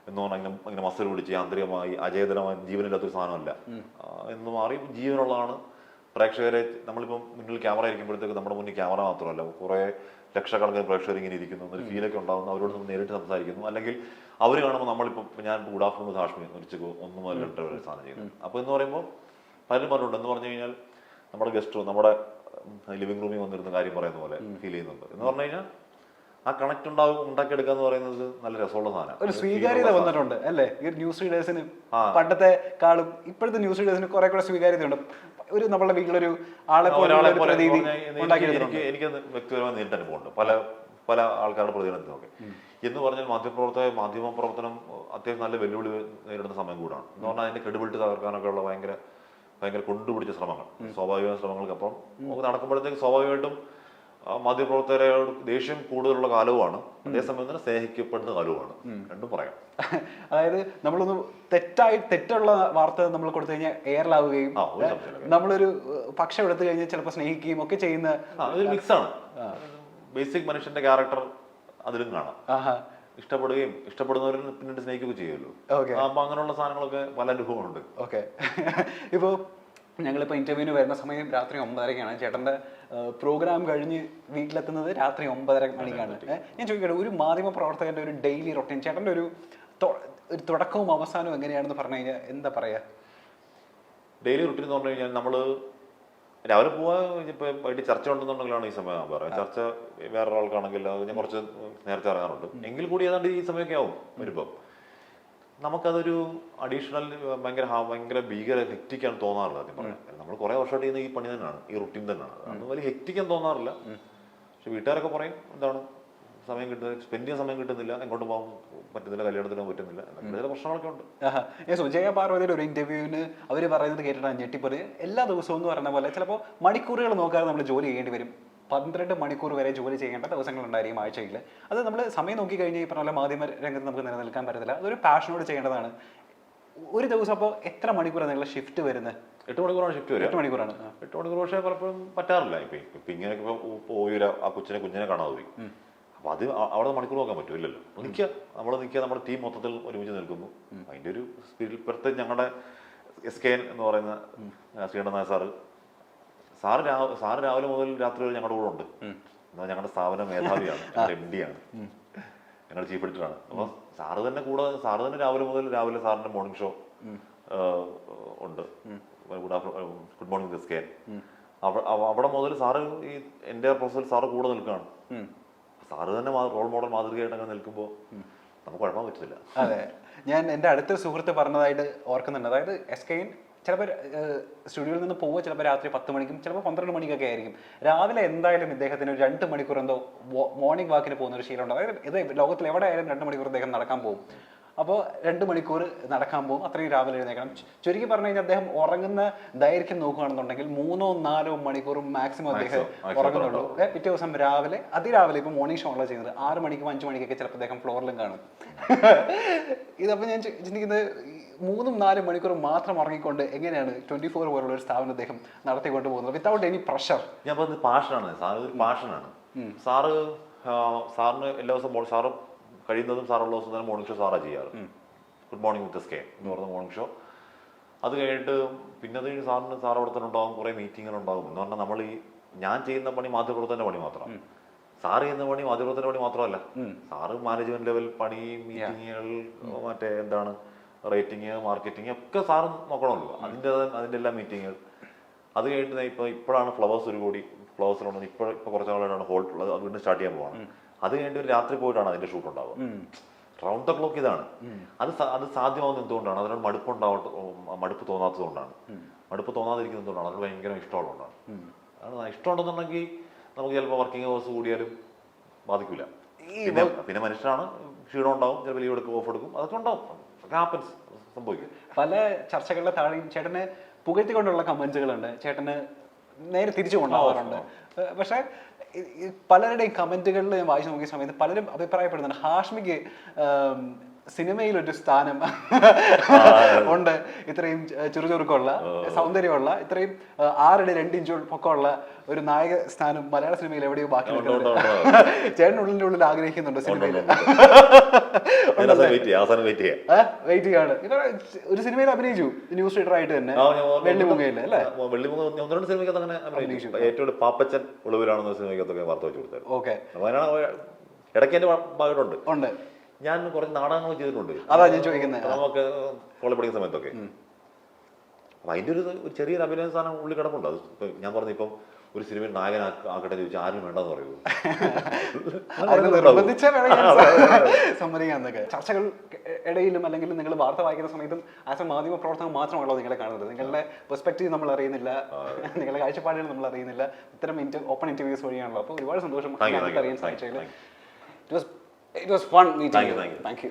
S1: എന്ന് പറഞ്ഞാൽ ഇങ്ങനെ മസൽ പിടിച്ച് യാന്ത്രികമായി അചേതനമായി ജീവനില്ലാത്തൊരു സാധനമല്ല എന്ന് മാറി ജീവനുള്ളതാണ്. പ്രേക്ഷകരെ നമ്മളിപ്പം മുന്നിൽ ക്യാമറ ഇരിക്കുമ്പോഴത്തേക്ക് നമ്മുടെ മുന്നിൽ ക്യാമറ മാത്രമല്ല, കുറേ ലക്ഷക്കണക്കിന് പ്രേക്ഷകർ ഇങ്ങനെ ഇരിക്കുന്നു, ഒരു ഫീലൊക്കെ ഉണ്ടാകുന്നു. അവരോട് നമ്മൾ നേരിട്ട് സംസാരിക്കുന്നു. അല്ലെങ്കിൽ അവർ കാണുമ്പോൾ നമ്മളിപ്പോൾ ഞാൻ ഗുഡ് ആഫ്റ്റർനൂൺ ഹാഷ്മി ഉച്ചക്ക് 1 മുതൽ 2 വരെ സാധനം ചെയ്യുന്നത്. അപ്പോൾ എന്ന് പറയുമ്പോൾ പലരും പറഞ്ഞിട്ടുണ്ട്. എന്ന് പറഞ്ഞു കഴിഞ്ഞാൽ നമ്മുടെ ഗസ്റ്റ് നമ്മുടെ ലിവിംഗ് റൂമിൽ വന്നിരുന്ന കാര്യം പറയുന്ന പോലെ ഫീൽ ചെയ്യുന്നുണ്ട്. എന്ന് പറഞ്ഞു കഴിഞ്ഞാൽ ആ കണക്ട് ഉണ്ടാക്കിയെടുക്കുക എന്ന് പറയുന്നത് നല്ല രസമുള്ള സാധനം.
S2: ഒരു സ്വീകാര്യത വന്നിട്ടുണ്ട് അല്ലേ ഈ ന്യൂസ് റീഡേഴ്സിന്? പണ്ടത്തെ കാളും ഇപ്പോഴത്തെ ന്യൂസ് റീഡേഴ്സിന് കുറെ കൂടെ സ്വീകാര്യതയുണ്ട്. ഒരു നമ്മുടെ വീട്ടിലൊരു ആളെ
S1: എനിക്ക് വ്യക്തിപരമായി നേരിട്ട് അനുഭവമുണ്ട് പല ആൾക്കാരുടെ പ്രതികരണത്തിനൊക്കെ. എന്ന് പറഞ്ഞാൽ മാധ്യമ പ്രവർത്തനം അത്യാവശ്യം നല്ല വെല്ലുവിളി നേരിടുന്ന സമയം കൂടാണ്. എന്ന് പറഞ്ഞാൽ അതിന്റെ ക്രെഡിബിലിറ്റി തകർക്കാനൊക്കെ ഉള്ള ഭയങ്കര കൊണ്ടുപിടിച്ച ശ്രമങ്ങൾ, സ്വാഭാവിക ശ്രമങ്ങൾക്കപ്പം നടക്കുമ്പോഴത്തേക്ക് സ്വാഭാവികമായിട്ടും മാധ്യമപ്രവർത്തകരോട് ദേഷ്യം കൂടുതലുള്ള കാലവുമാണ്, അതേസമയം തന്നെ സ്നേഹിക്കപ്പെടുന്ന കാലവുമാണ്, രണ്ടും പറയാം.
S2: അതായത് നമ്മളൊന്ന് തെറ്റുള്ള വാർത്ത നമ്മൾ കൊടുത്തു കഴിഞ്ഞാൽ എയറിലാവുകയും നമ്മളൊരു പക്ഷം എടുത്തു കഴിഞ്ഞാൽ ചിലപ്പോൾ സ്നേഹിക്കുകയും ഒക്കെ ചെയ്യുന്ന
S1: അതൊരു മിക്സാണ്. ബേസിക് മനുഷ്യന്റെ ക്യാരക്ടർ അതിലും കാണാം. ഇഷ്ടപ്പെടുകയും ഇഷ്ടപ്പെടുന്നവരിൽ പിന്നീട് സ്നേഹിക്കുകയും ചെയ്യുമല്ലോ. അപ്പൊ അങ്ങനെയുള്ള സാധനങ്ങളൊക്കെ പല അനുഭവമുണ്ട്.
S2: ഓക്കെ. ഇപ്പോൾ ഞങ്ങളിപ്പോൾ ഇന്റർവ്യൂവിന് വരുന്ന സമയം രാത്രി 9:30-ക്കാണ്. ചേട്ടൻ്റെ പ്രോഗ്രാം കഴിഞ്ഞ് വീട്ടിലെത്തുന്നത് രാത്രി 9:30 മണിക്കാണ്. ഞാൻ ചോദിക്കട്ടെ, ഒരു മാധ്യമ പ്രവർത്തകന്റെ ഒരു ഡെയിലി റൊട്ടീൻ, ചേട്ടൻ്റെ ഒരു തുടക്കവും അവസാനവും എങ്ങനെയാണെന്ന് പറഞ്ഞു കഴിഞ്ഞാൽ എന്താ പറയാ?
S1: ഡെയിലി റൊട്ടീൻ എന്ന് പറഞ്ഞു കഴിഞ്ഞാൽ നമ്മൾ രാവിലെ പോവാൻ ഇപ്പോൾ വൈകിട്ട് ചർച്ച ഉണ്ടെന്നുണ്ടെങ്കിലാണ് ഈ സമയം പറയാം. ചർച്ച വേറൊരാൾക്കാണെങ്കിൽ അത് ഞാൻ കുറച്ച് നേരത്തെ ഇറങ്ങാറുണ്ട്. എങ്കിൽ കൂടി ഏതാണ്ട് ഈ സമയമൊക്കെ ആവും വരുമ്പം. നമുക്കതൊരു അഡീഷണൽ ഭയങ്കര ഭീകര ഹെക്റ്റിക്കാണ് തോന്നാറില്ല. ആദ്യം പറയാം, നമ്മൾ കുറേ വർഷമായിട്ട് ചെയ്യുന്ന ഈ പണി തന്നെയാണ്, ഈ റുട്ടീൻ തന്നെയാണ്. അത് വലിയ ഹെക്റ്റിക്കാൻ തോന്നാറില്ല. പക്ഷെ വീട്ടുകാരൊക്കെ പറയും എന്താണ് സമയം കിട്ടുന്നത്, സ്പെൻഡ് ചെയ്യാൻ സമയം കിട്ടുന്നില്ല, എങ്ങോട്ട് പോകാൻ പറ്റുന്നില്ല, കല്യാണത്തിന് പറ്റുന്നില്ല, ചില പ്രശ്നങ്ങളൊക്കെ ഉണ്ട്.
S2: സുജയ പാർവതിയുടെ ഒരു ഇന്റർവ്യൂവിന് അവർ പറയുന്നത് കേട്ടിട്ടാണ് ഞെട്ടിപ്പോയി. എല്ലാ ദിവസവും എന്ന് പറയുന്ന പോലെ ചിലപ്പോൾ മണിക്കൂറുകൾ നോക്കാതെ നമ്മൾ ജോലി ചെയ്യേണ്ടി വരും. 12 മണിക്കൂർ വരെ ജോലി ചെയ്യേണ്ട ദിവസങ്ങളുണ്ടായിരിക്കും ആഴ്ചയിൽ. അത് നമ്മൾ സമയം നോക്കി കഴിഞ്ഞാൽ ഈ പറഞ്ഞ പോലെ മാധ്യമ രംഗത്ത് നമുക്ക് നിലനിൽക്കാൻ പറ്റത്തില്ല. അതൊരു പാഷനോട് ചെയ്യേണ്ടതാണ്. ഒരു ദിവസം അപ്പോൾ എത്ര മണിക്കൂറാണ് നിങ്ങളുടെ ഷിഫ്റ്റ് വരുന്നത്?
S1: 8 മണിക്കൂറാണ് ഷിഫ്റ്റ് വരും.
S2: 8 മണിക്കൂറാണ്.
S1: 8 മണിക്കൂർ പക്ഷേ പലപ്പോഴും പറ്റാറില്ല. ഇപ്പം ഇങ്ങനെയൊക്കെ പോയി ആ കുഞ്ഞിനെ കാണാതെ പോയി. അപ്പോൾ അത് അവിടെ മണിക്കൂർ നോക്കാൻ പറ്റുമില്ലല്ലോ. നിൽക്കുക നമ്മുടെ ടീം മൊത്തത്തിൽ ഒരുമിച്ച് നിൽക്കുന്നു. അതിൻ്റെ ഒരു സ്പിരിറ്റ്. പ്രത്യേകിച്ച് ഞങ്ങളുടെ SKN എന്ന് പറയുന്ന ശ്രീകണ്ഠൻ നായർ സാറ് രാവിലെ മുതൽ രാത്രി വരെ ഞങ്ങളുടെ കൂടെ ഉണ്ട്. എന്നാൽ ഞങ്ങളുടെ സ്ഥാപന മേധാവിയാണ്, ഞങ്ങളുടെ MD ആണ്, ഞങ്ങളുടെ ചീഫ് എഡിറ്ററാണ്. അപ്പോൾ സാറ് തന്നെ രാവിലെ സാറിന്റെ മോർണിംഗ് ഷോ ഉണ്ട്, ഗുഡ് മോർണിംഗ് SKN. അവിടെ മുതൽ സാറ് ഈ എൻ്റെ പ്രൊഫസർ സാറ് കൂടെ നിൽക്കുകയാണ്. സാറ് തന്നെ റോൾ മോഡൽ മാതൃകയായിട്ട് അങ്ങനെ നിൽക്കുമ്പോൾ നമുക്ക് കുഴപ്പം പറ്റില്ല.
S2: അതെ, ഞാൻ എൻ്റെ അടുത്തൊരു സുഹൃത്ത് പറഞ്ഞതായിട്ട് ഓർക്കുന്നുണ്ട്. അതായത് SKN ചിലപ്പോൾ സ്റ്റുഡിയോയിൽ നിന്ന് പോവുക ചിലപ്പോൾ രാത്രി 10 മണിക്കും ചിലപ്പോൾ 12 മണിക്കൊക്കെ ആയിരിക്കും. രാവിലെ എന്തായാലും ഇദ്ദേഹത്തിന് ഒരു 2 മണിക്കൂർ എന്തോ മോർണിംഗ് വാക്കിന് പോകുന്ന ഒരു ശീലമുണ്ട്. അതായത് ഇത് ലോകത്തിൽ എവിടെ ആയാലും 2 മണിക്കൂർ അദ്ദേഹം നടക്കാൻ പോകും. അപ്പോൾ 2 മണിക്കൂർ നടക്കാൻ പോകും. അത്രയും രാവിലെ എഴുന്നേക്കണം. ചുരുക്കി പറഞ്ഞു കഴിഞ്ഞാൽ അദ്ദേഹം ഉറങ്ങുന്ന ദൈർഘ്യം നോക്കുകയാണെന്നുണ്ടെങ്കിൽ 3-4 മണിക്കൂറും മാക്സിമം അദ്ദേഹം ഉറങ്ങുന്നുള്ളൂ. പിറ്റേ ദിവസം അതിരാവിലെ ഇപ്പോൾ മോർണിംഗ് ഷോ ഉള്ള ചെയ്യുന്നത് 6 മണിക്കും 5 മണിക്കൊക്കെ ചിലപ്പോൾ അദ്ദേഹം ഫ്ലോറിലും കാണും. ഇതപ്പോൾ ഞാൻ ചിന്തിക്കുന്നത് 3-4 മണിക്കൂർ മാത്രം ഉറങ്ങിക്കൊണ്ട് എങ്ങനെയാണ് 24 പോലുള്ള ഒരു സ്ഥാപനം അദ്ദേഹം നടത്തിക്കൊണ്ട് പോകുന്നത് വിത്തൗട്ട് എനി പ്രഷർ?
S1: ഞാൻ പറഞ്ഞത് പാഷനാണ്. പാഷനാണ്. സാറിന് എല്ലാ ദിവസവും സാറ് കഴിയുന്നതും സാറുള്ള ദിവസം തന്നെ മോർണിംഗ് ഷോ സാറാണ് ചെയ്യാറ്. ഗുഡ് മോർണിംഗ് വിത്ത് SKN എന്ന് പറഞ്ഞ മോർണിംഗ് ഷോ. അത് കഴിഞ്ഞിട്ട് പിന്നെ അത് സാർ അവിടെ തന്നെ ഉണ്ടാകും. കുറേ മീറ്റിങ്ങുകൾ ഉണ്ടാകും. എന്ന് പറഞ്ഞാൽ ഞാൻ ചെയ്യുന്ന പണി മാധ്യമപ്രവർത്തകന്റെ പണി മാത്രമാണ്. സാറ് ചെയ്യുന്ന പണി മാധ്യമപ്രവർത്തകന്റെ പണി മാത്രമല്ല. സാറ് മാനേജ്മെന്റ് ലെവൽ പണി, മീറ്റിങ്ങുകൾ, റേറ്റിംഗ്, മാർക്കറ്റിംഗ് ഒക്കെ സാറ് നോക്കണമല്ലോ. അതിൻ്റെ എല്ലാ മീറ്റിങ്ങുകൾ. അത് കഴിഞ്ഞിട്ട് ഇപ്പോഴാണ് ഫ്ലവേഴ്സിലുണ്ട്. ഇപ്പോൾ കുറച്ച് നാളാണ് ഹോൾഡ് ഉള്ളത്. അത് വീണ്ടും സ്റ്റാർട്ട് ചെയ്യാൻ പോവാണ്. അത് കഴിഞ്ഞിട്ട് ഒരു രാത്രി പോയിട്ടാണ് അതിന്റെ ഷൂട്ട് ഉണ്ടാവുക. റൗണ്ട് ദ ക്ലോക്ക് ഇതാണ്. അത് സാധ്യമാവുന്നത് എന്തുകൊണ്ടാണ്? അതിനോട് മടുപ്പ് തോന്നാത്തതുകൊണ്ടാണ്. മടുപ്പ് തോന്നാതിരിക്കുന്നതുകൊണ്ടാണ്. അതിന് ഭയങ്കര ഇഷ്ടമുള്ളതുകൊണ്ടാണ്. അത് ഇഷ്ടമുണ്ടെന്നുണ്ടെങ്കിൽ നമുക്ക് ചിലപ്പോൾ വർക്കിംഗ് അവേഴ്സ് കൂടിയാലും ബാധിക്കില്ല. പിന്നെ മനുഷ്യരാണ്, ക്ഷീണം ഉണ്ടാവും, ചിലപ്പോൾ ലീവ് എടുക്കും, ഓഫ് എടുക്കും, അതൊക്കെ ഉണ്ടാവും. സംഭവിക്കും.
S2: പല ചർച്ചകളുടെ താഴെയും ചേട്ടന് പുകഴ്ത്തിക്കൊണ്ടുള്ള കമന്റ്സുകളുണ്ട്, ചേട്ടന് നേരെ തിരിച്ചു കൊണ്ടാവാറുണ്ട്. പക്ഷെ പലരുടെയും കമന്റുകളിൽ ഞാൻ വായിച്ചു നോക്കിയ സമയത്ത് പലരും അഭിപ്രായപ്പെടുന്നുണ്ട് ഹാഷ്മിക്ക് സിനിമയിലൊരു സ്ഥാനം ഉണ്ട്, ഇത്രയും ചുറുചുറുക്കമുള്ള, സൗന്ദര്യമുള്ള, ഇത്രയും 6 അടി 2 ഇഞ്ച് പൊക്കമുള്ള ഒരു നായക സ്ഥാനം മലയാള സിനിമയിൽ എവിടെയോ ബാക്കി ചേട്ടനുള്ളിന്റെ ഉള്ളിൽ ആഗ്രഹിക്കുന്നുണ്ട് സിനിമയിൽ. വെയിറ്റ് ചെയ്യാണ്. ഒരു സിനിമയിൽ അഭിനയിച്ചു, ന്യൂസ് റീഡർ ആയിട്ട് തന്നെ, വെള്ളിമുഖയില് അല്ലേ?
S1: ഏറ്റവും പാപ്പച്ചൻ ഒളിവിലാണെന്ന സിനിമയ്ക്കകത്തൊക്കെ വാർത്ത വെച്ച് കൊടുത്തത്.
S2: ഓക്കെ,
S1: ഇടയ്ക്ക് എന്റെ ഭാഗത്തുണ്ട്.
S2: ഉണ്ട്.
S1: ഞാൻ കുറച്ച് നാടകങ്ങൾ ചെയ്തിട്ടുണ്ട്.
S2: അതാ ഞാൻ ചോദിക്കുന്നത്.
S1: നമുക്ക് കോളേജ് പഠിക്കുന്ന സമയത്തൊക്കെ. അപ്പൊ അതിന്റെ ഒരു ചെറിയൊരു അഭിനയ സ്ഥാനം ഉള്ളിൽ കിടപ്പുണ്ട്. അത് ഞാൻ പറഞ്ഞു, ഇപ്പം ഒരു സിനിമയിൽ നായകനാക്കട്ടെ ചോദിച്ചാൽ ആരും വേണ്ടെന്ന് പറയൂ.
S2: സമ്മതിക്കാന്നൊക്കെ ചർച്ചകൾ ഇടയിലും അല്ലെങ്കിൽ നിങ്ങൾ വാർത്ത വായിക്കുന്ന സമയത്തും ആസ് എ മാധ്യമ പ്രവർത്തകർ മാത്രമാണല്ലോ നിങ്ങളെ കാണുന്നത്. നിങ്ങളുടെ പെർസ്പെക്റ്റീവ് നമ്മൾ അറിയുന്നില്ല, നിങ്ങളുടെ കാഴ്ചപ്പാടുകൾ നമ്മൾ അറിയുന്നില്ല. ഇത്തരം ഓപ്പൺ ഇന്റർവ്യൂസ് വഴിയാണല്ലോ. അപ്പോൾ ഒരുപാട് സന്തോഷം അറിയാൻ സാധിച്ചതിൽ. It was fun meeting you. Thank you.